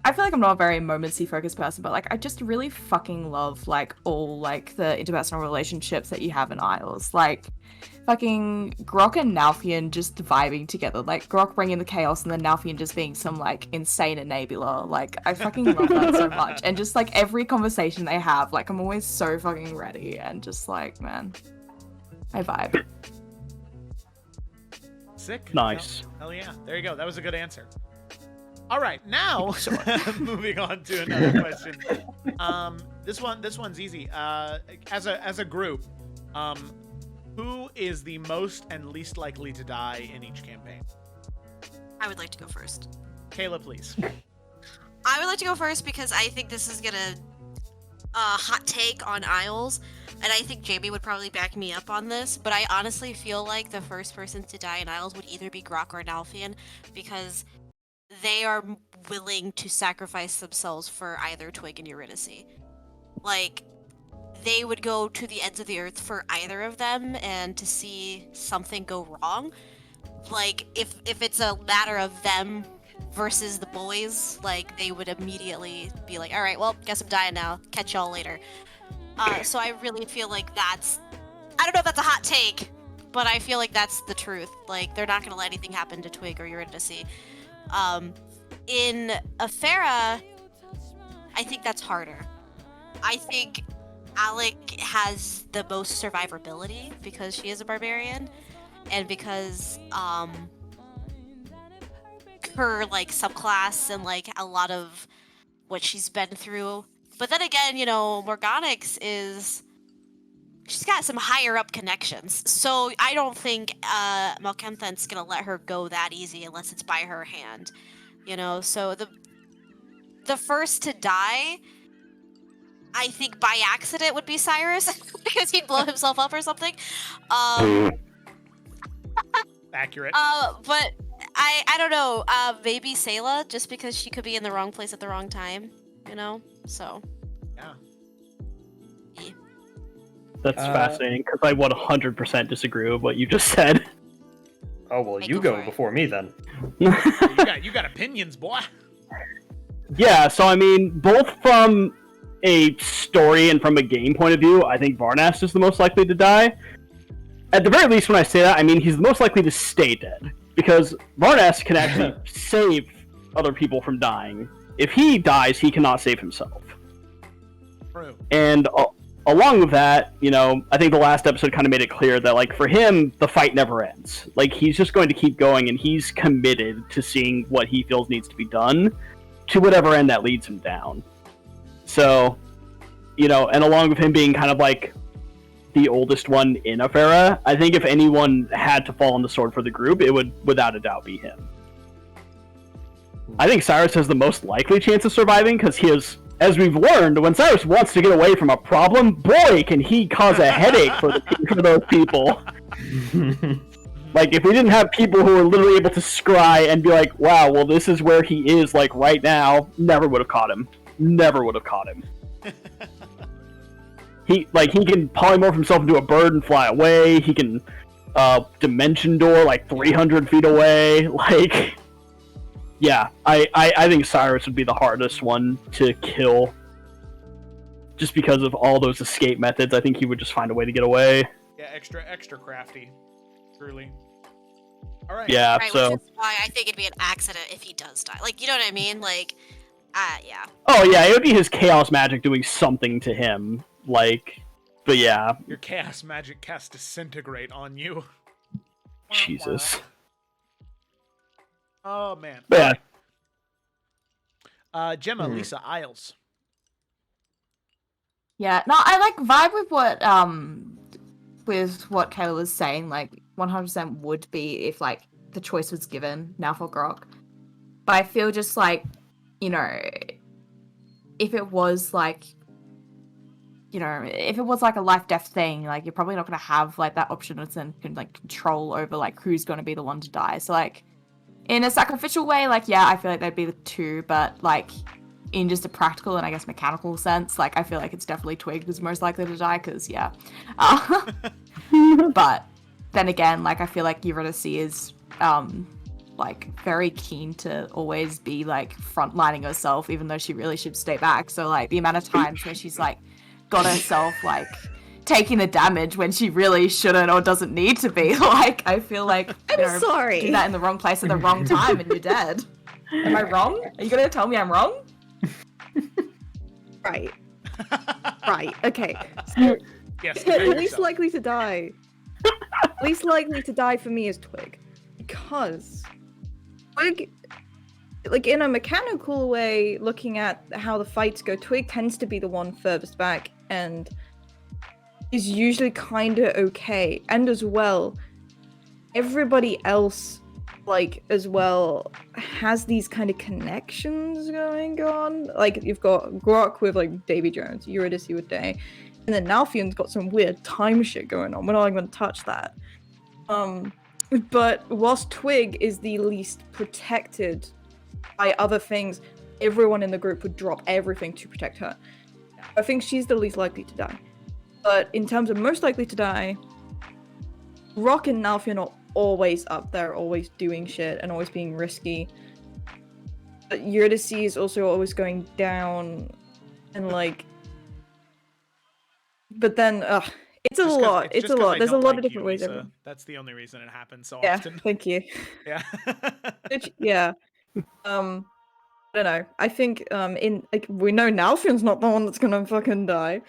I feel like I'm not a very momentsy focused person, but like I just really fucking love like all like the interpersonal relationships that you have in Isles. Like fucking Grok and Nalfian just vibing together. Like Grok bringing the chaos and then Nalfian just being some like insane enabler. Like I fucking love that so much. And just like every conversation they have, like I'm always so fucking ready and just like, man, I vibe. Sick. Nice. Hell yeah. There you go. That was a good answer. All right, now moving on to another question. This one's easy. As a group, who is the most and least likely to die in each campaign? I would like to go first. Kayla, please. I would like to go first because I think this is gonna hot take on Isles, and I think Jamie would probably back me up on this, but I honestly feel like the first person to die in Isles would either be Grok or Nalfian, because they are willing to sacrifice themselves for either Twig and Eurydice. Like, they would go to the ends of the earth for either of them, and to see something go wrong, like, if it's a matter of them versus the boys, like, they would immediately be like, alright, well, guess I'm dying now, catch y'all later. So I really feel like that's, I don't know if that's a hot take, but I feel like that's the truth. Like, they're not gonna let anything happen to Twig or Eurydice. In Efera, I think that's harder. I think Alec has the most survivability because she is a barbarian, and because her like subclass and like a lot of what she's been through. But then again, you know, Morganix she's got some higher up connections, so I don't think Malkenthan's gonna let her go that easy unless it's by her hand, you know. So the first to die, I think by accident, would be Cyrus because he'd blow himself up or something. Accurate. But I don't know. Maybe Sayla, just because she could be in the wrong place at the wrong time, you know. So. Yeah. That's fascinating, because I would 100% disagree with what you just said. Oh, well, Hey, you go go for it. before me then. You got opinions, boy. Yeah, so I mean, both from a story and from a game point of view, I think Varnast is the most likely to die. At the very least, when I say that, I mean he's the most likely to stay dead. Because Varnast can actually save other people from dying. If he dies, he cannot save himself. True. And along with that, you know, I think the last episode kind of made it clear that, like, for him, the fight never ends. Like, he's just going to keep going, and he's committed to seeing what he feels needs to be done to whatever end that leads him down. So, you know, and along with him being kind of like the oldest one in Efera, I think if anyone had to fall on the sword for the group, it would without a doubt be him. I think Cyrus has the most likely chance of surviving because he is, as we've learned, when Cyrus wants to get away from a problem, boy, can he cause a headache for those people. Like, if we didn't have people who were literally able to scry and be like, wow, well, this is where he is, like, right now, never would have caught him. Never would have caught him. He can polymorph himself into a bird and fly away. He can dimension door, like, 300 feet away. Like, yeah, I think Cyrus would be the hardest one to kill. Just because of all those escape methods, I think he would just find a way to get away. Yeah, extra crafty. Truly. All right. Yeah, Right, so... which is why I think it'd be an accident if he does die. Like, you know what I mean? Like, yeah. Oh, yeah, it would be his chaos magic doing something to him. Like, but yeah. Your chaos magic casts disintegrate on you. Jesus. Oh, man. But yeah. Gemma, Lisa, Isles. Yeah, no, I like vibe with what Kayla was saying. Like, 100% would be if like the choice was given now for Grok. But I feel just like, you know, if it was like, you know, if it was like a life death thing, like you're probably not gonna have like that option and like control over like who's gonna be the one to die. So like, in a sacrificial way, like yeah, I feel like they'd be the two, but like in just a practical and I guess mechanical sense, like I feel like it's definitely Twig who's most likely to die, because yeah. But then again, like I feel like Eurydice is like very keen to always be like frontlining herself, even though she really should stay back. So like the amount of times where she's like got herself like taking the damage when she really shouldn't or doesn't need to be, like I feel like I'm sorry. do that in the wrong place at the wrong time and you're dead. Am I wrong? Are you gonna tell me I'm wrong? Right. Right. Okay. So, Yes. least likely to die. Least likely to die for me is Twig, because Twig, like in a mechanical way, looking at how the fights go, Twig tends to be the one furthest back and is usually kind of okay. And as well, everybody else, like as well, has these kind of connections going on. Like you've got Grok with like Davy Jones, Eurydice with Day, and then Nalfion's got some weird time shit going on. We're not even going to touch that. But whilst Twig is the least protected by other things, everyone in the group would drop everything to protect her. I think she's the least likely to die. But in terms of most likely to die, Rock and Nalfion are always up there, always doing shit and always being risky. But Eurydice is also always going down and like... But then, it's a lot. It's a lot. There's a lot of different ways. That's the only reason it happens so Yeah, often. thank you. Yeah. Yeah. I don't know. I think in like we know Nalfion's not the one that's gonna fucking die.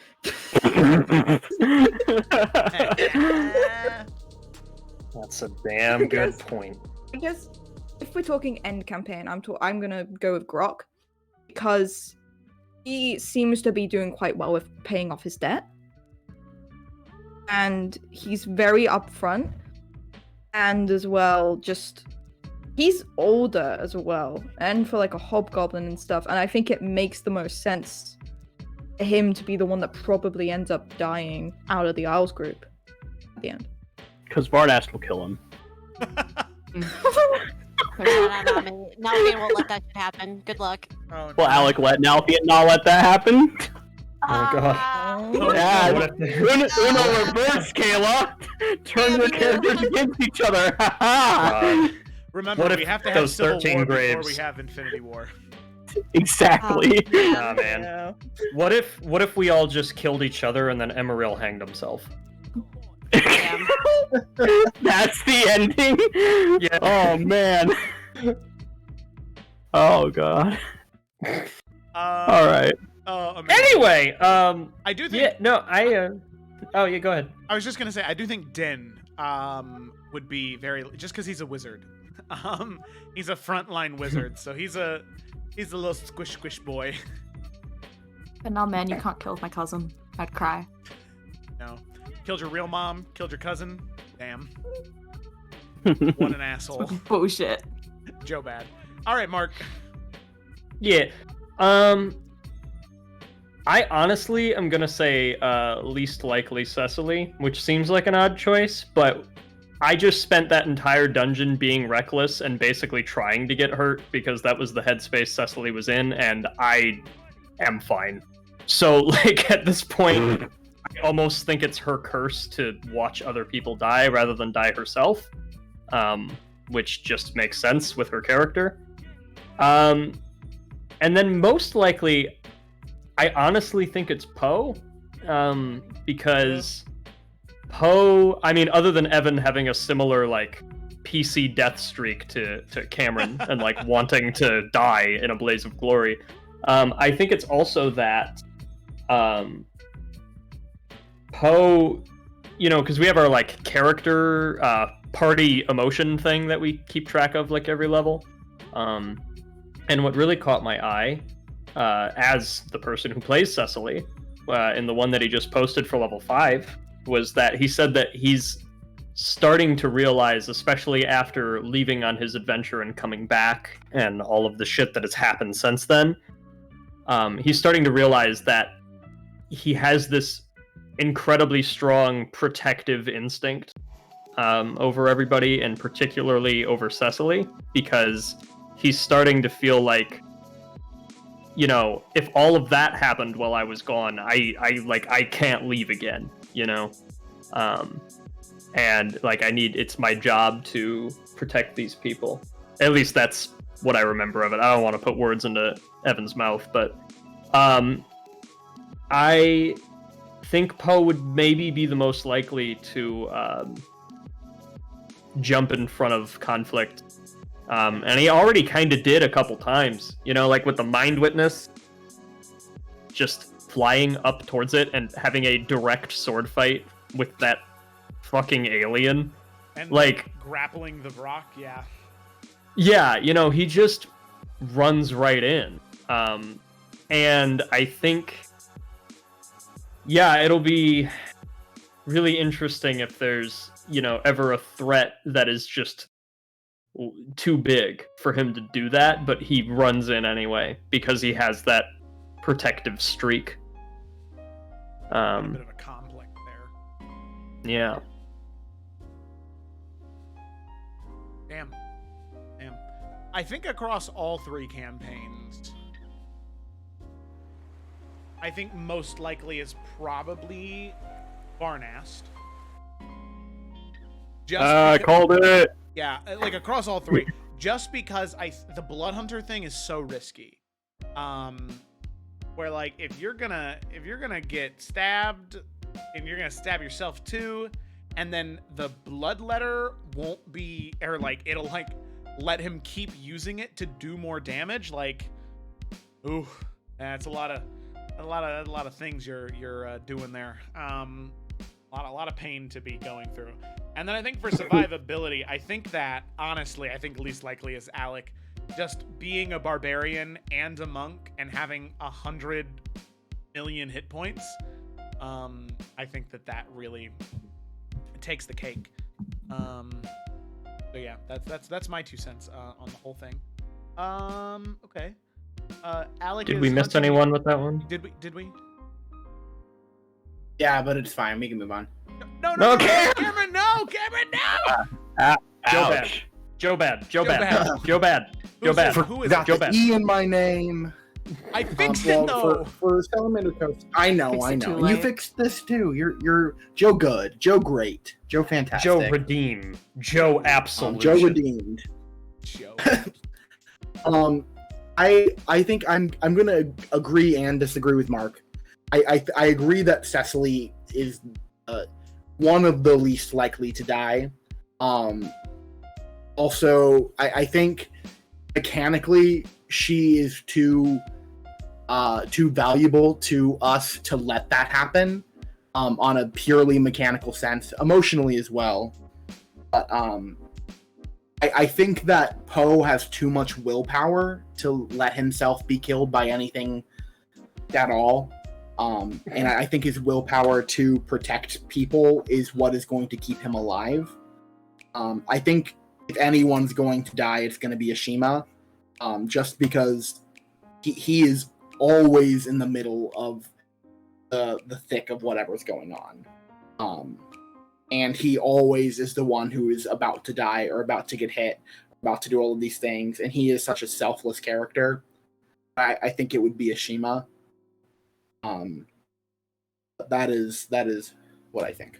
That's a damn good Yes. point. I guess if we're talking end campaign, I'm gonna go with Grok because he seems to be doing quite well with paying off his debt, and he's very upfront, and as well just he's older as well, and for like a hobgoblin and stuff, and I think it makes the most sense for him to be the one that probably ends up dying out of the Isles group at the end. Because Varnast will kill him. Nalfion won't let that shit happen. Good luck. Oh, Will no. Alec let Nalfion not let that happen? Oh god. Yeah, What if- Uno reverse, Kayla. Turn your characters against each other. God. Remember, What if we have to have those Civil 13 War before graves? we have Infinity War. Exactly. Nah, man. Yeah. What if we all just killed each other and then Emeril hanged himself? Damn. That's the ending. Yeah. Oh man. Oh god. All right. Amazing. Anyway, I do think. yeah, no, oh yeah, go ahead. I was just gonna say, I do think Din would be very, just because he's a wizard. He's a frontline wizard, so he's a little squish boy. But no, man, you can't kill my cousin. I'd cry. No, killed your real mom, killed your cousin. Damn, what an asshole. Bullshit. Joe bad. All right, Mark. Yeah, I honestly am gonna say least likely Cecily, which seems like an odd choice, but I just spent that entire dungeon being reckless and basically trying to get hurt because that was the headspace Cecily was in, and I am fine. So, like, at this point, I almost think it's her curse to watch other people die rather than die herself, which just makes sense with her character. And then most likely, I honestly think it's Poe, because Poe, I mean, other than Evan having a similar, like, PC death streak to Cameron and, like, wanting to die in a blaze of glory, I think it's also that Poe, you know, because we have our, like, character party emotion thing that we keep track of, like, every level. And what really caught my eye, as the person who plays Cecily, in the one that he just posted for level 5, was that he said that he's starting to realize, especially after leaving on his adventure and coming back and all of the shit that has happened since then, he's starting to realize that he has this incredibly strong protective instinct over everybody, and particularly over Cecily, because he's starting to feel like, you know, if all of that happened while I was gone, I can't leave again, you know? And, like, it's my job to protect these people. At least that's what I remember of it. I don't want to put words into Evan's mouth, but I think Poe would maybe be the most likely to jump in front of conflict. And he already kind of did a couple times, you know, like with the Mind Witness, just flying up towards it and having a direct sword fight with that fucking alien. And like grappling the rock, yeah. Yeah, you know, he just runs right in. And I think, yeah, it'll be really interesting if there's, you know, ever a threat that is just too big for him to do that, but he runs in anyway because he has that protective streak. A bit of a conflict there. Yeah. Damn. I think across all 3 campaigns, I think most likely is probably Varnast. I called it. Yeah, like across all 3, just because the Blood Hunter thing is so risky. Where, like, if you're gonna get stabbed and you're gonna stab yourself too, and then the bloodletter won't be, or like it'll like let him keep using it to do more damage, like, ooh, that's a lot of things you're doing there. A lot of pain to be going through. And then I think for survivability, I think least likely is Alec. Just being a barbarian and a monk and having 100 million hit points, I think that really takes the cake. So yeah, that's my 2 cents on the whole thing. Okay. Alec, did we miss anyone with that one? Did we? Yeah, but it's fine. We can move on. No, Cameron, no! Joe bad. Who is Got Joe the Bad. E in my name. I fixed it though. For Salamander Coast, I know. Fixed it too You late. fixed this too. You're Joe good, Joe great, Joe fantastic, Joe redeem, Joe absolute. Joe redeemed. Joe. I think I'm gonna agree and disagree with Mark. I agree that Cecily is one of the least likely to die. Also, I think mechanically she is too valuable to us to let that happen on a purely mechanical sense, emotionally as well. But I think that Poe has too much willpower to let himself be killed by anything at all. And I think his willpower to protect people is what is going to keep him alive. I think if anyone's going to die, it's going to be Ashima, just because he is always in the middle of the thick of whatever's going on. And he always is the one who is about to die or about to get hit, about to do all of these things. And he is such a selfless character. I think it would be Ashima. That is what I think.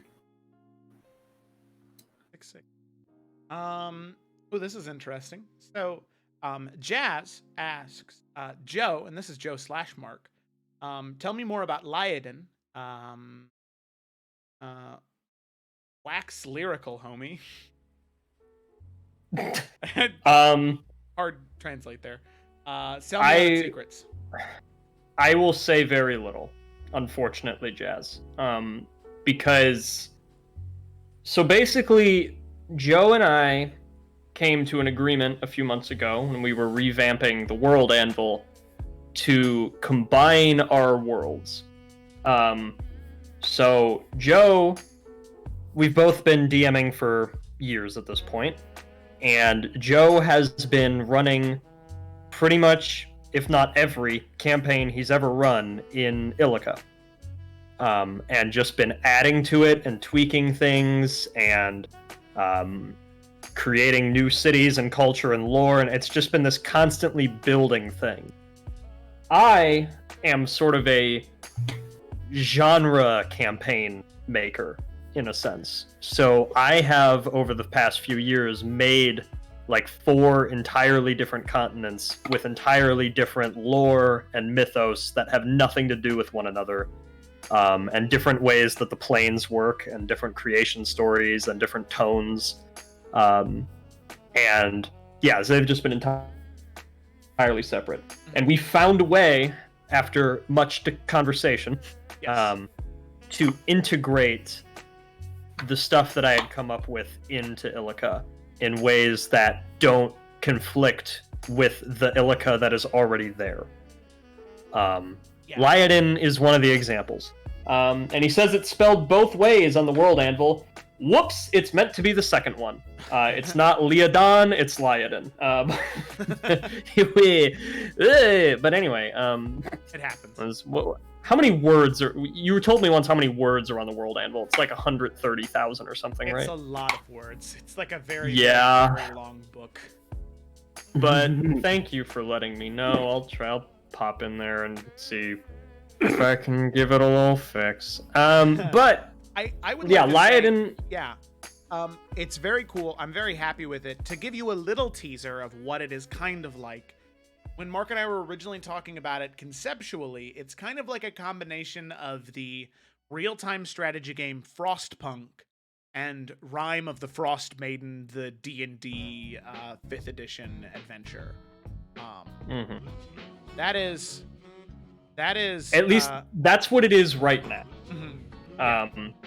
Oh, this is interesting. So, Jazz asks, Joe, and this is Joe / Mark. Tell me more about Lyodin. Wax lyrical, homie. Hard translate there. Sell me secrets. I will say very little, unfortunately, Jazz. Because so basically, Joe and I came to an agreement a few months ago when we were revamping the World Anvil to combine our worlds. So Joe, we've both been DMing for years at this point, and Joe has been running pretty much, if not every, campaign he's ever run in Illica. And just been adding to it and tweaking things and creating new cities and culture and lore, and it's just been this constantly building thing. I am sort of a genre campaign maker, in a sense. So I have, over the past few years, made like 4 entirely different continents with entirely different lore and mythos that have nothing to do with one another, and different ways that the planes work, and different creation stories and different tones. And yeah, so they've just been entirely separate. And we found a way, after much conversation, to integrate the stuff that I had come up with into Illica in ways that don't conflict with the Illica that is already there. Lyodin is one of the examples. And he says it's spelled both ways on the World Anvil. Whoops, it's meant to be the second one. It's not Lyodon, it's Lyodin. But anyway, it happens. How many words are... You told me once how many words are on the World Anvil. It's like 130,000 or something, right? It's a lot of words. It's like a very, very long book. But thank you for letting me know. I'll pop in there and see if I can give it a little fix. But... I would Lyodin... it's very cool. I'm very happy with it. To give you a little teaser of what it is kind of like, when Mark and I were originally talking about it conceptually, it's kind of like a combination of the real-time strategy game Frostpunk and Rime of the Frost Maiden, the D&D 5th edition adventure. That is at least that's what it is right now.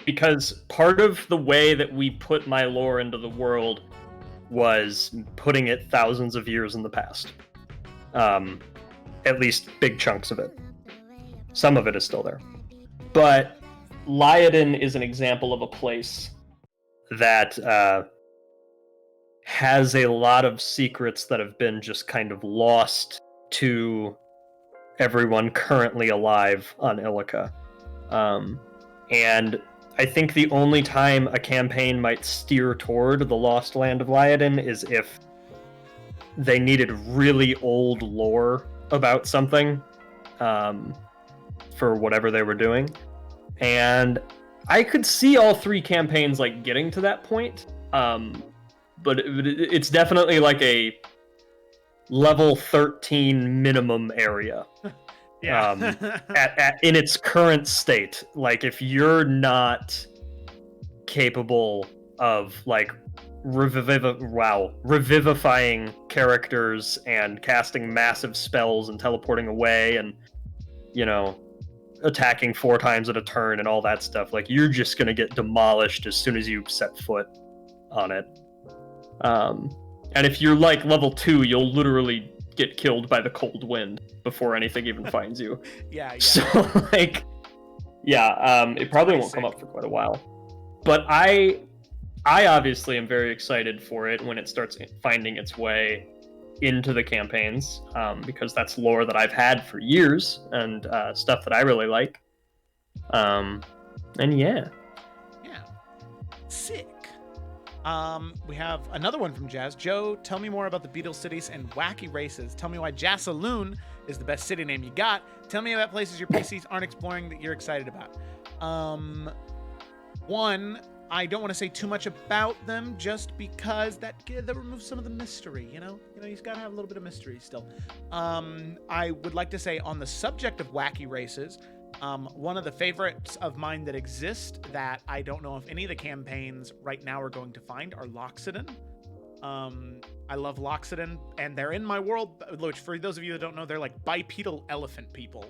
Because part of the way that we put my lore into the world was putting it thousands of years in the past. At least big chunks of it. Some of it is still there. But Lyodin is an example of a place that has a lot of secrets that have been just kind of lost to everyone currently alive on Illica. And I think the only time a campaign might steer toward the Lost Land of Lyodin is if they needed really old lore about something for whatever they were doing. And I could see all 3 campaigns like getting to that point, but it's definitely like a level 13 minimum area. In its current state. Like, if you're not capable of like revivifying characters and casting massive spells and teleporting away and, you know, attacking 4 times at a turn and all that stuff, like, you're just gonna get demolished as soon as you set foot on it. And if you're like level 2, you'll literally get killed by the cold wind before anything even finds you. Yeah. So like, it probably won't come up for quite a while. But I obviously am very excited for it when it starts finding its way into the campaigns, because that's lore that I've had for years and stuff that I really like. And yeah. Sick. We have another one from Jazz. Joe, tell me more about the Beetle cities and wacky races. Tell me why Jassaloon is the best city name you got. Tell me about places your PCs aren't exploring that you're excited about. One, I don't want to say too much about them just because that removes some of the mystery, you know? You've got to have a little bit of mystery still. I would like to say, on the subject of wacky races, one of the favorites of mine that exist that I don't know if any of the campaigns right now are going to find are Loxodon. I love Loxodon, and they're in my world, which, for those of you that don't know, they're like bipedal elephant people.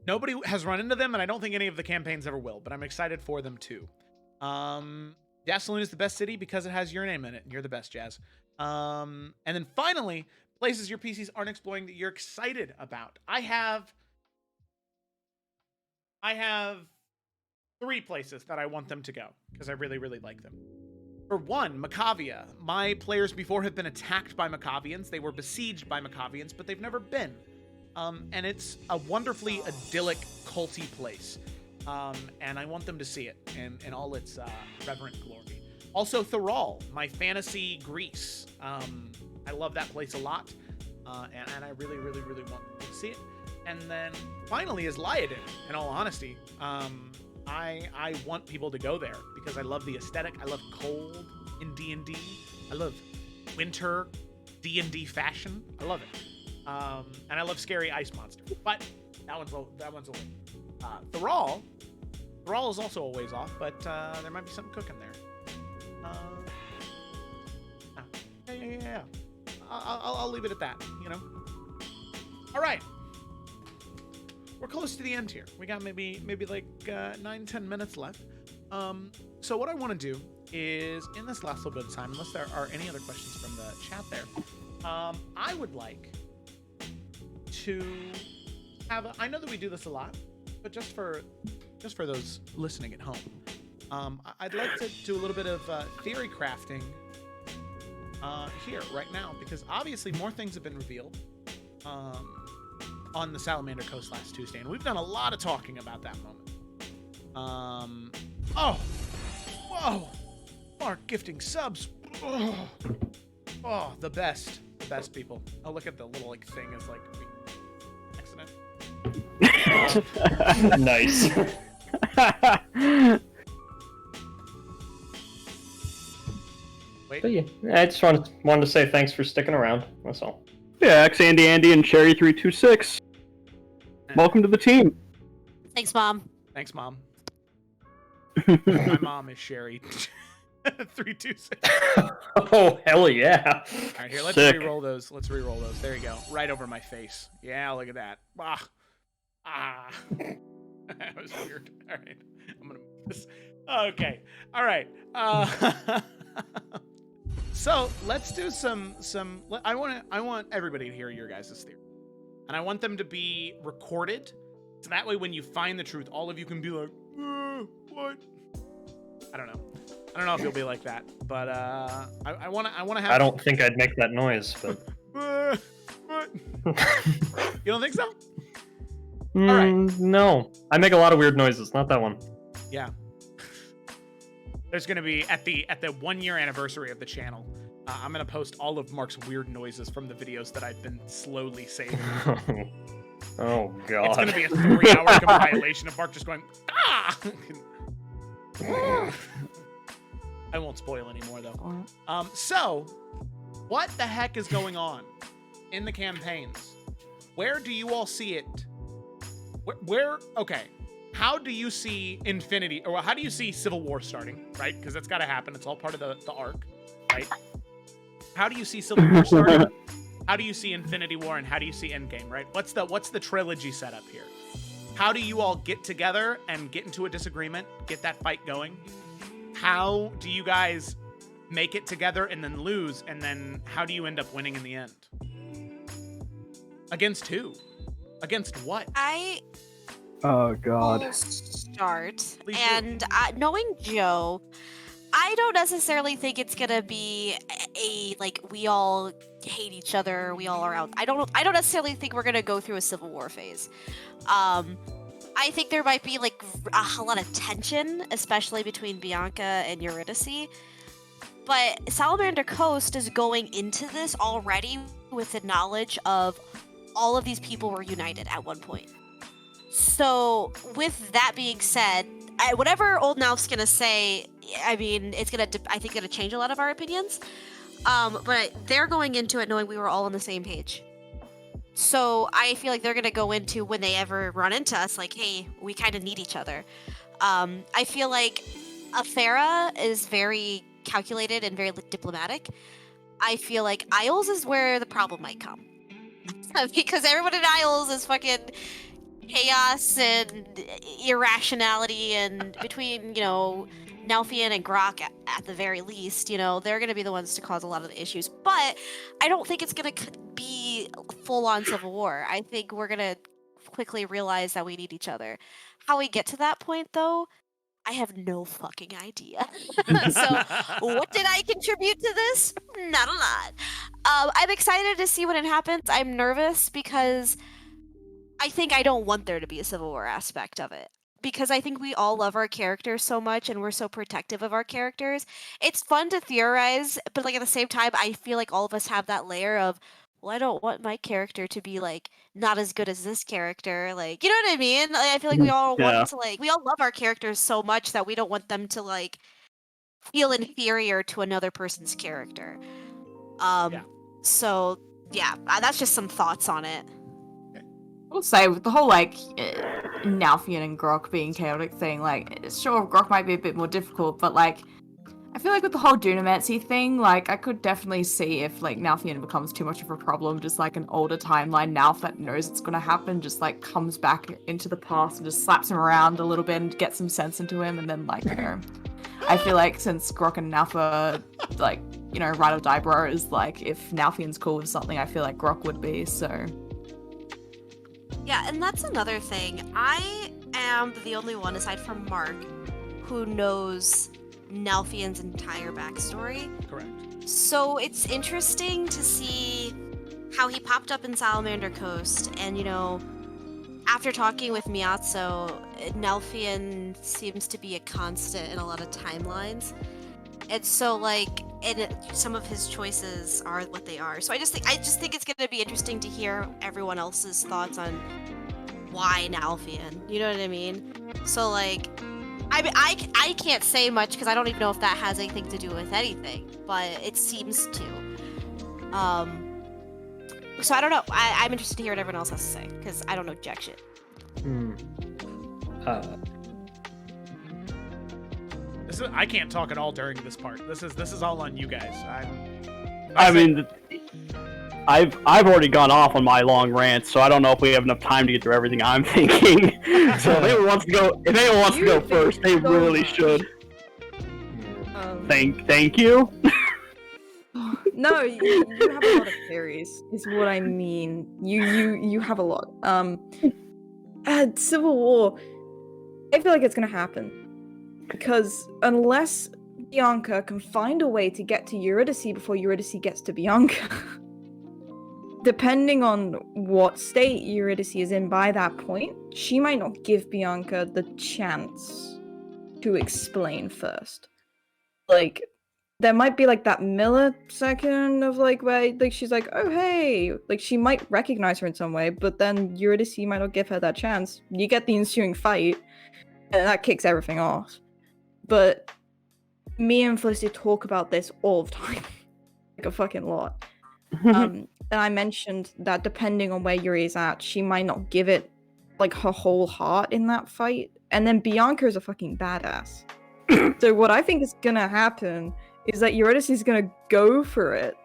Nobody has run into them, and I don't think any of the campaigns ever will, but I'm excited for them too. Jassaloon is the best city because it has your name in it, and you're the best, Jazz. And then finally, places your PCs aren't exploring that you're excited about. I have 3 places that I want them to go because I really, really like them. For one, Macavia. My players before have been attacked by Macavians. They were besieged by Macavians, but they've never been. And it's a wonderfully idyllic, culty place. And I want them to see it in all its reverent glory. Also, Thural, my fantasy Greece. I love that place a lot, and I really, really, really want to see it. And then finally is Lyodin, in all honesty. I want people to go there because I love the aesthetic. I love cold in D&D. I love winter D&D fashion. I love it. And I love scary ice monsters. But that one's a win. Thural is also a ways off, but there might be something cooking there. Yeah. I'll leave it at that, you know? All right. We're close to the end here. We got maybe like 9-10 minutes left. So what I want to do is, in this last little bit of time, unless there are any other questions from the chat there, I would like to have I know that we do this a lot, but just for those listening at home, I'd like to do a little bit of theory crafting here right now, because obviously more things have been revealed on the Salamander Coast last Tuesday, and we've done a lot of talking about that moment. Whoa, Mark gifting subs. Oh, the best people. Oh, look at the little like thing is like accident. Nice. Wait. But yeah, I just wanted to say thanks for sticking around. That's all. Yeah, Andy, and Cherry326. Welcome to the team. Thanks, Mom. Thanks, Mom. My mom is Sherry. 326. Oh, hell yeah. All right, here, let's re-roll those. There you go. Right over my face. Yeah, look at that. That was weird. All right. I'm going to move this. Okay. All right. So let's do some. I want everybody to hear your guys' theory, and I want them to be recorded, so that way when you find the truth, all of you can be like, "What?" I don't know if you'll be like that, but I want to have. I don't think I'd make that noise, but. What? You don't think so? All right. No, I make a lot of weird noises. Not that one. Yeah. There's going to be at the 1 year anniversary of the channel. I'm gonna post all of Mark's weird noises from the videos that I've been slowly saving. Oh god. It's gonna be a 3-hour compilation of Mark just going, ah! I won't spoil anymore though. So, what the heck is going on in the campaigns? Where do you all see it? Okay. How do you see Infinity, or how do you see Civil War starting, right? Because that's got to happen. It's all part of the arc, right? How do you see Civil War starting? How do you see Infinity War, and how do you see Endgame, right? What's the trilogy setup here? How do you all get together and get into a disagreement, get that fight going? How do you guys make it together and then lose, and then how do you end up winning in the end? Against who? Against what? Oh god. I'll start. Please do. And knowing Joe, I don't necessarily think it's gonna be a like we all hate each other, we all are out. I don't necessarily think we're gonna go through a civil war phase. I think there might be like a lot of tension, especially between Bianca and Eurydice. But Salamander Coast is going into this already with the knowledge of all of these people were united at one point. So, with that being said, whatever Old Nalf's gonna say, I mean, it's I think gonna change a lot of our opinions. But they're going into it knowing we were all on the same page. So I feel like they're gonna go into when they ever run into us, like, hey, we kind of need each other. I feel like Efera is very calculated and very diplomatic. I feel like Isles is where the problem might come. Because everyone in Isles is fucking chaos and irrationality, and between, Nalfian and Grok at the very least, they're going to be the ones to cause a lot of the issues. But I don't think it's going to be full-on civil war. I think we're going to quickly realize that we need each other. How we get to that point, though, I have no fucking idea. So, what did I contribute to this? Not a lot. I'm excited to see when it happens. I'm nervous because I think I don't want there to be a civil war aspect of it. Because I think we all love our characters so much and we're so protective of our characters. It's fun to theorize, but at the same time, I feel like all of us have that layer of, well, I don't want my character to be not as good as this character. You know what I mean? I feel like we all want to we all love our characters so much that we don't want them to feel inferior to another person's character. So yeah, that's just some thoughts on it. I'll say with the whole Nalfian and Grok being chaotic thing, sure, Grok might be a bit more difficult, but I feel like with the whole Dunamancy thing, I could definitely see if Nalfian becomes too much of a problem, just an older timeline Nalf that knows it's gonna happen, just comes back into the past and just slaps him around a little bit and gets some sense into him, and then I feel like since Grok and Nalf are ride or die bros, if Nalfian's cool with something, I feel like Grok would be, so. Yeah, and that's another thing. I am the only one, aside from Mark, who knows Nalfian's entire backstory. Correct. So it's interesting to see how he popped up in Salamander Coast, and after talking with Miazzo, Nalfian seems to be a constant in a lot of timelines. And so some of his choices are what they are. So I just think it's gonna be interesting to hear everyone else's thoughts on why Nalfian. You know what I mean? So I can't say much because I don't even know if that has anything to do with anything, but it seems to. So I don't know. I'm interested to hear what everyone else has to say because I don't know jack shit. I can't talk at all during this part. This is all on you guys. I've already gone off on my long rant, so I don't know if we have enough time to get through everything I'm thinking. So if anyone wants to go first, they really should. Thank you. No, you have a lot of theories, is what I mean. You have a lot. Civil War, I feel like it's gonna happen. Because unless Bianca can find a way to get to Eurydice before Eurydice gets to Bianca, depending on what state Eurydice is in by that point, she might not give Bianca the chance to explain first. there might be like that millisecond of like where like she's like, oh hey, like she might recognize her in some way, but then Eurydice might not give her that chance. You get the ensuing fight, and that kicks everything off. But me and Felicity talk about this all the time, like a fucking lot. And I mentioned that depending on where Yuri is at, she might not give it like her whole heart in that fight. And then Bianca is a fucking badass. So what I think is gonna happen is that Eurydice is gonna go for it,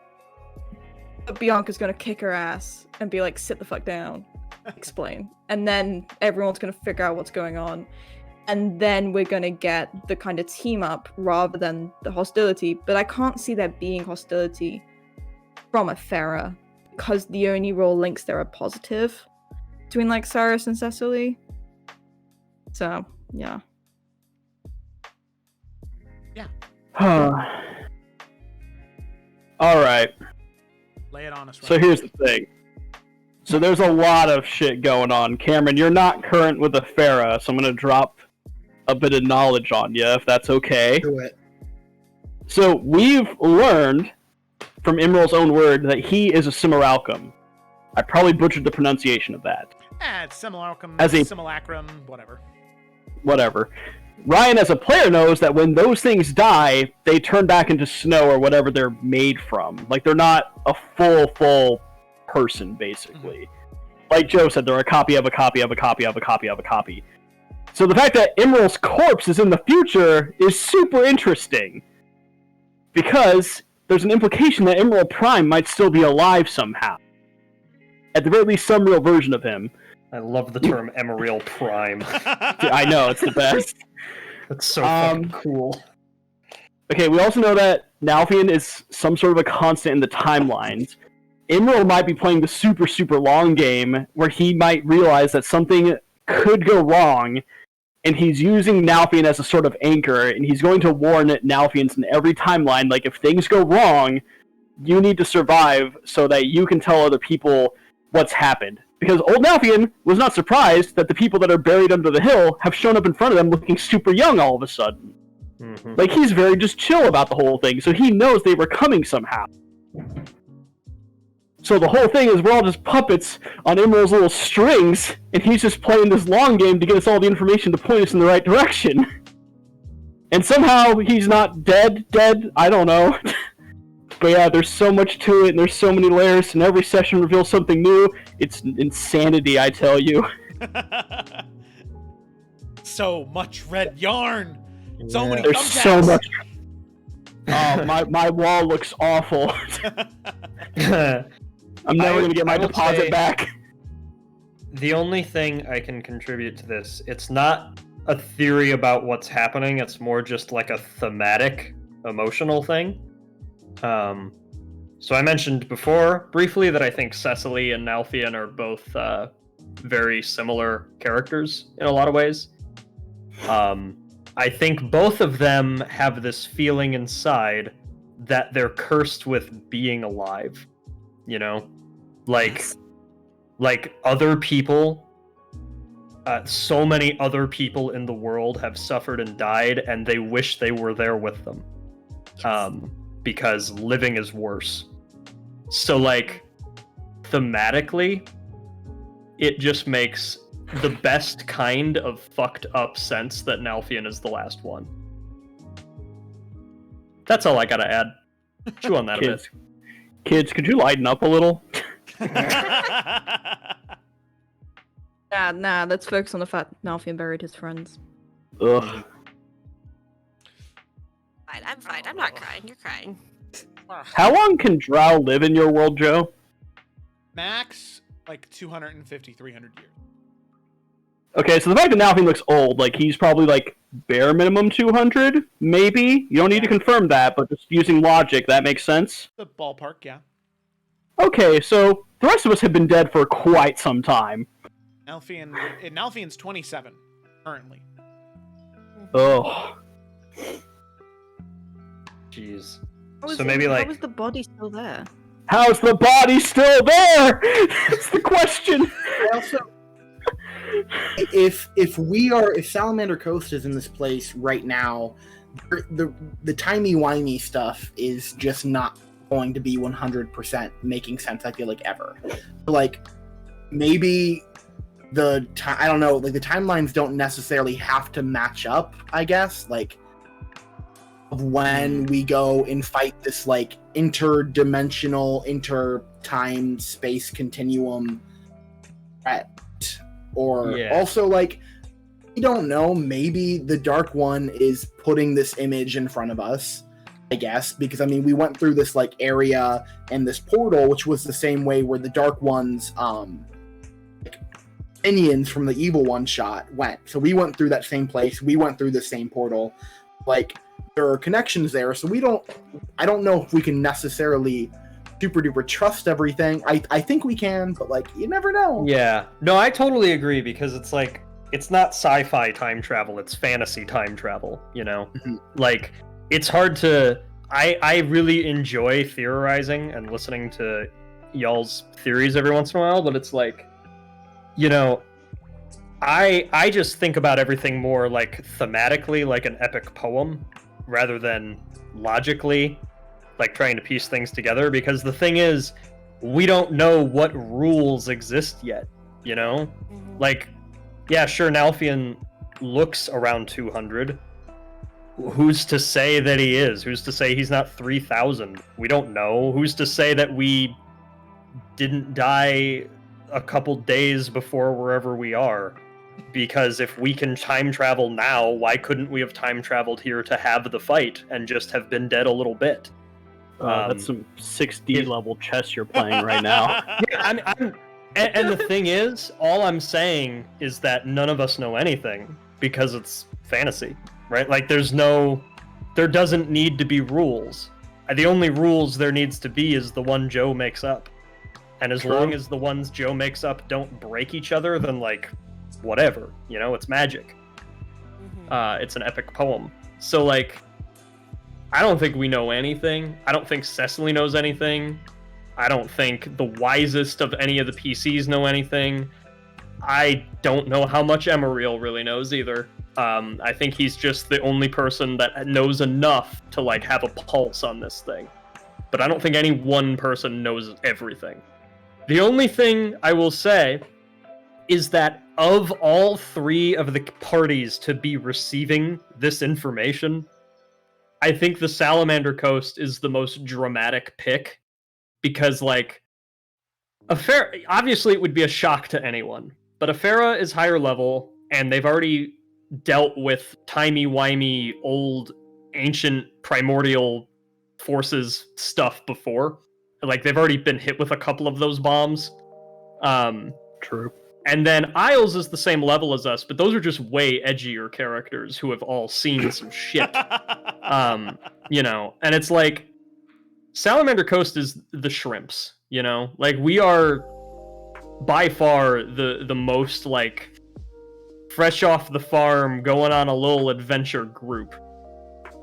but Bianca's gonna kick her ass and be like, sit the fuck down, explain. And then everyone's gonna figure out what's going on. And then we're gonna get the kind of team up rather than the hostility. But I can't see there being hostility from Efera, because the only role links there are positive between like Cyrus and Cecily. So yeah. All right. Lay it on us. So here's the thing. So there's a lot of shit going on. Cameron, you're not current with Efera, so I'm gonna drop a bit of knowledge on you, if that's okay. Do it. So we've learned from Imral's own word that he is a simulacrum. I probably butchered the pronunciation of that. It's simulacrum, simulacrum, whatever. Whatever. Ryan, as a player, knows that when those things die, they turn back into snow or whatever they're made from. Like, they're not a full person, basically. Like Joe said, they're a copy of a copy of a copy of a copy of a copy. So the fact that Imral's corpse is in the future is super interesting. Because there's an implication that Imral Prime might still be alive somehow. At the very least, some real version of him. I love the term Emerald Prime. I know, it's the best. That's so fucking cool. Okay, we also know that Nalfian is some sort of a constant in the timelines. Imral might be playing the super long game, where he might realize that something could go wrong, and he's using Nalfian as a sort of anchor, and he's going to warn Nalfians in every timeline, like, if things go wrong, you need to survive so that you can tell other people what's happened. Because old Nalfian was not surprised that the people that are buried under the hill have shown up in front of them looking super young all of a sudden. Mm-hmm. Like, he's very just chill about the whole thing, so he knows they were coming somehow. So the whole thing is we're all just puppets on Imral's little strings, and he's just playing this long game to get us all the information to point us in the right direction. And somehow he's not dead, I don't know. But yeah, there's so much to it, and there's so many layers, and every session reveals something new. It's insanity, I tell you. So much red yarn! So many There's thumbtacks! so much... Oh, my wall looks awful. I'm never going to get my deposit back. The only thing I can contribute to this, it's not a theory about what's happening, it's more just like a thematic, emotional thing. So I mentioned before, briefly, that I think Cecily and Nalfian are both very similar characters in a lot of ways. I think both of them have this feeling inside that they're cursed with being alive. You know? Like other people, so many other people in the world have suffered and died, and they wish they were there with them. Because living is worse. So, like, thematically, it just makes the best kind of fucked up sense that Nalfian is the last one. That's all I gotta add. Chew on that a bit. Kids, could you lighten up a little? Nah, let's focus on the fact Nalfian buried his friends. Ugh. I'm fine. I'm not crying. You're crying. How long can Drow live in your world, Joe? Max, like 250, 300 years. Okay, so the fact that Nalfian looks old, like, he's probably, like, bare minimum 200, maybe? You don't need to confirm that, but just using logic, that makes sense? The ballpark, yeah. Okay, so the rest of us have been dead for quite some time. Nalfian's 27, currently. Ugh. Jeez. How is the body still there? How's the body still there? That's the question. Also, if Salamander Coast is in this place right now, the timey-wimey stuff is just not going to be 100% making sense, I feel like, ever. Like, maybe I don't know, like, the timelines don't necessarily have to match up, I guess, like, of when we go and fight this, like, interdimensional, inter-time space continuum threat. Or also, like, we don't know, maybe the Dark One is putting this image in front of us, I guess, because, I mean, we went through this, like, area and this portal, which was the same way where the Dark One's, like, minions from the Evil One shot went. So we went through that same place, we went through the same portal. Like, there are connections there, so I don't know if we can necessarily super duper trust everything. I think we can, but, like, you never know. Yeah. No, I totally agree, because it's like, it's not sci-fi time travel, it's fantasy time travel, you know? Mhm. Like, it's hard to... I really enjoy theorizing and listening to y'all's theories every once in a while, but it's like, you know, I just think about everything more, like, thematically, like an epic poem, rather than logically, like, trying to piece things together, because the thing is, we don't know what rules exist yet, you know? Like, yeah, sure, Nalfian looks around 200. Who's to say that he is? Who's to say he's not 3,000? We don't know. Who's to say that we didn't die a couple days before wherever we are? Because if we can time travel now, why couldn't we have time traveled here to have the fight and just have been dead a little bit? That's some 6D level chess you're playing right now. Yeah, and the thing is, all I'm saying is that none of us know anything because it's fantasy, right? Like, there doesn't need to be rules. The only rules there needs to be is the one Joe makes up. And as long as the ones Joe makes up don't break each other, then, like, whatever, you know, it's magic. It's an epic poem. So, like, I don't think we know anything. I don't think Cecily knows anything. I don't think the wisest of any of the PCs know anything. I don't know how much Emeriel really knows either. I think he's just the only person that knows enough to, like, have a pulse on this thing. But I don't think any one person knows everything. The only thing I will say is that of all three of the parties to be receiving this information, I think the Salamander Coast is the most dramatic pick, because, like, Efera, obviously it would be a shock to anyone, but Efera is higher level, and they've already dealt with timey-wimey, old, ancient, primordial forces stuff before. Like, they've already been hit with a couple of those bombs. True. And then Isles is the same level as us, but those are just way edgier characters who have all seen some shit. You know, and it's like, Salamander Coast is the shrimps, you know? Like, we are by far the most, like, fresh off the farm, going on a little adventure group.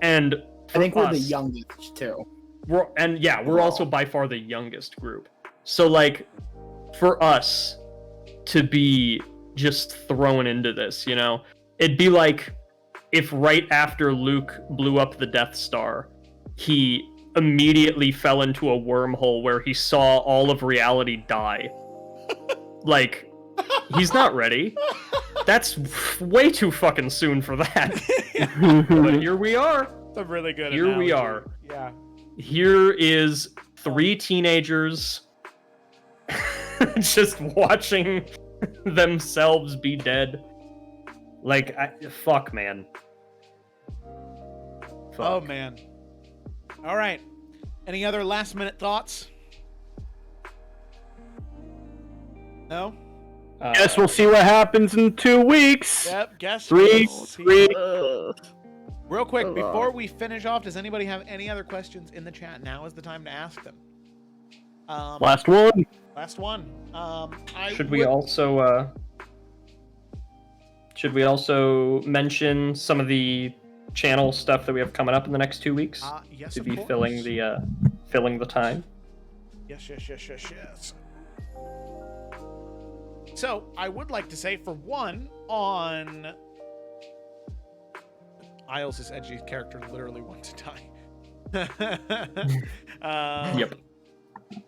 And I think we're the youngest, too. We're also by far the youngest group. So, like, for us to be just thrown into this, you know, it'd be like if right after Luke blew up the Death Star, he immediately fell into a wormhole where he saw all of reality die. Like, he's not ready. That's way too fucking soon for that. But here we are. That's a really good Here analogy. we are. Yeah. Here is 3 teenagers just watching themselves be dead. Like, fuck, man. Fuck. Oh, man. All right. Any other last minute thoughts? No? Guess we'll see what happens in 2 weeks. Yep, guess. Three. Real quick, before we finish off, does anybody have any other questions in the chat? Now is the time to ask them. Last one. Last one. Should we also mention some of the channel stuff that we have coming up in the next 2 weeks yes, to of be course. filling the time? Yes. So, I would like to say, for one, on Isles' edgy character literally want to die. Yep.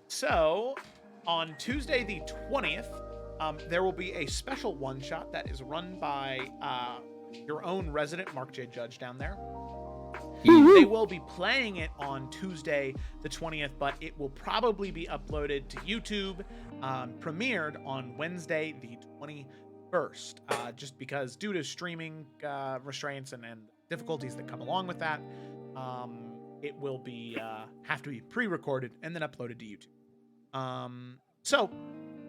So, on Tuesday the 20th, there will be a special one-shot that is run by your own resident Mark J. Judge down there. They will be playing it on Tuesday the 20th, but it will probably be uploaded to YouTube, premiered on Wednesday the 21st, just because due to streaming restraints and difficulties that come along with that, it will be have to be pre-recorded and then uploaded to YouTube. So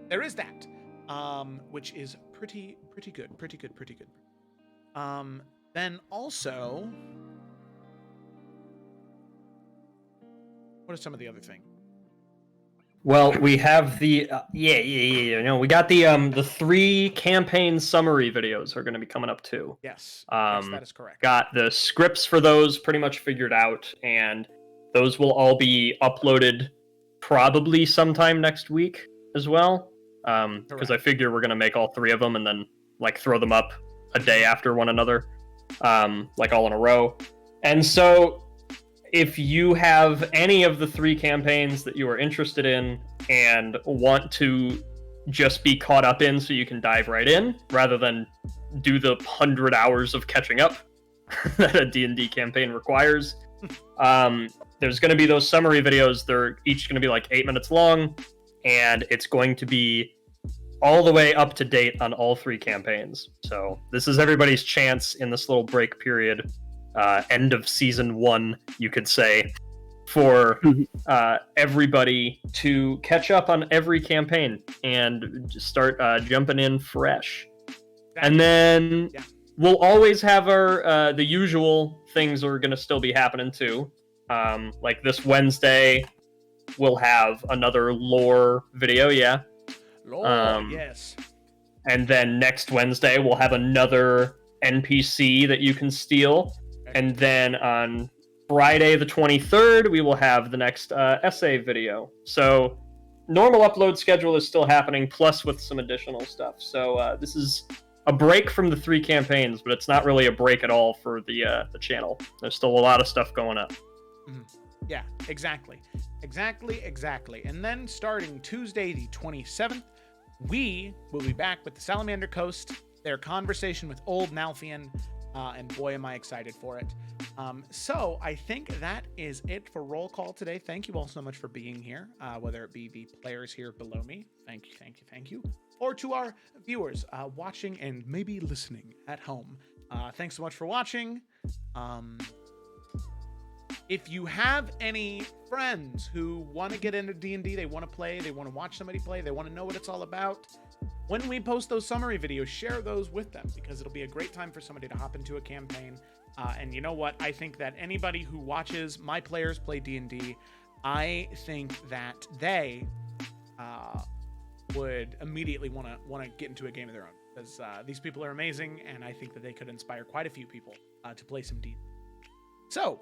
there is that, which is pretty good. Then also, what are some of the other things? Well, we have the we got the 3 campaign summary videos are going to be coming up too. Yes, yes, Um, that is correct. Got the scripts for those pretty much figured out, and those will all be uploaded probably sometime next week as well. Because I figure we're gonna make all 3 of them and then like throw them up a day after one another, like all in a row. And so, if you have any of the 3 campaigns that you are interested in and want to just be caught up in so you can dive right in rather than do the 100 hours of catching up that a D&D campaign requires, there's going to be those summary videos. They're each going to be like 8 minutes long, and it's going to be all the way up to date on all 3 campaigns. So this is everybody's chance in this little break period, end of season 1, you could say, for everybody to catch up on every campaign and just start jumping in fresh. And then we'll always have our the usual things are going to still be happening too. Like this Wednesday, we'll have another lore video, Lord, yes. And then next Wednesday, we'll have another NPC that you can steal. And then on Friday the 23rd, we will have the next essay video. So normal upload schedule is still happening, plus with some additional stuff. So this is a break from the 3 campaigns, but it's not really a break at all for the channel. There's still a lot of stuff going up. Yeah, exactly. And then starting Tuesday the 27th, we will be back with the Salamander Coast, their conversation with Old Malthian, and boy, am I excited for it. So I think that is it for Roll Call today. Thank you all so much for being here, whether it be the players here below me. Thank you. Or to our viewers watching and maybe listening at home. Thanks so much for watching. If you have any friends who want to get into D&D, they want to play, they want to watch somebody play, they want to know what it's all about, when we post those summary videos, share those with them, because it'll be a great time for somebody to hop into a campaign. And you know what? I think that anybody who watches my players play D&D, I think that they would immediately want to get into a game of their own, because these people are amazing, and I think that they could inspire quite a few people to play some D&D. So,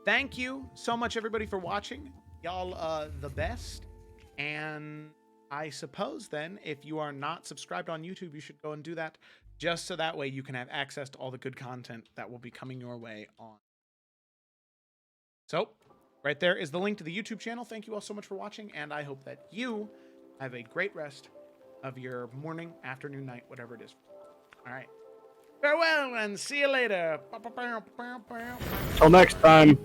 thank you so much, everybody, for watching. Y'all the best. And I suppose then, if you are not subscribed on YouTube, you should go and do that, just so that way you can have access to all the good content that will be coming your way on. So, right there is the link to the YouTube channel. Thank you all so much for watching, and I hope that you have a great rest of your morning, afternoon, night, whatever it is. All right. Farewell, and see you later. Till next time.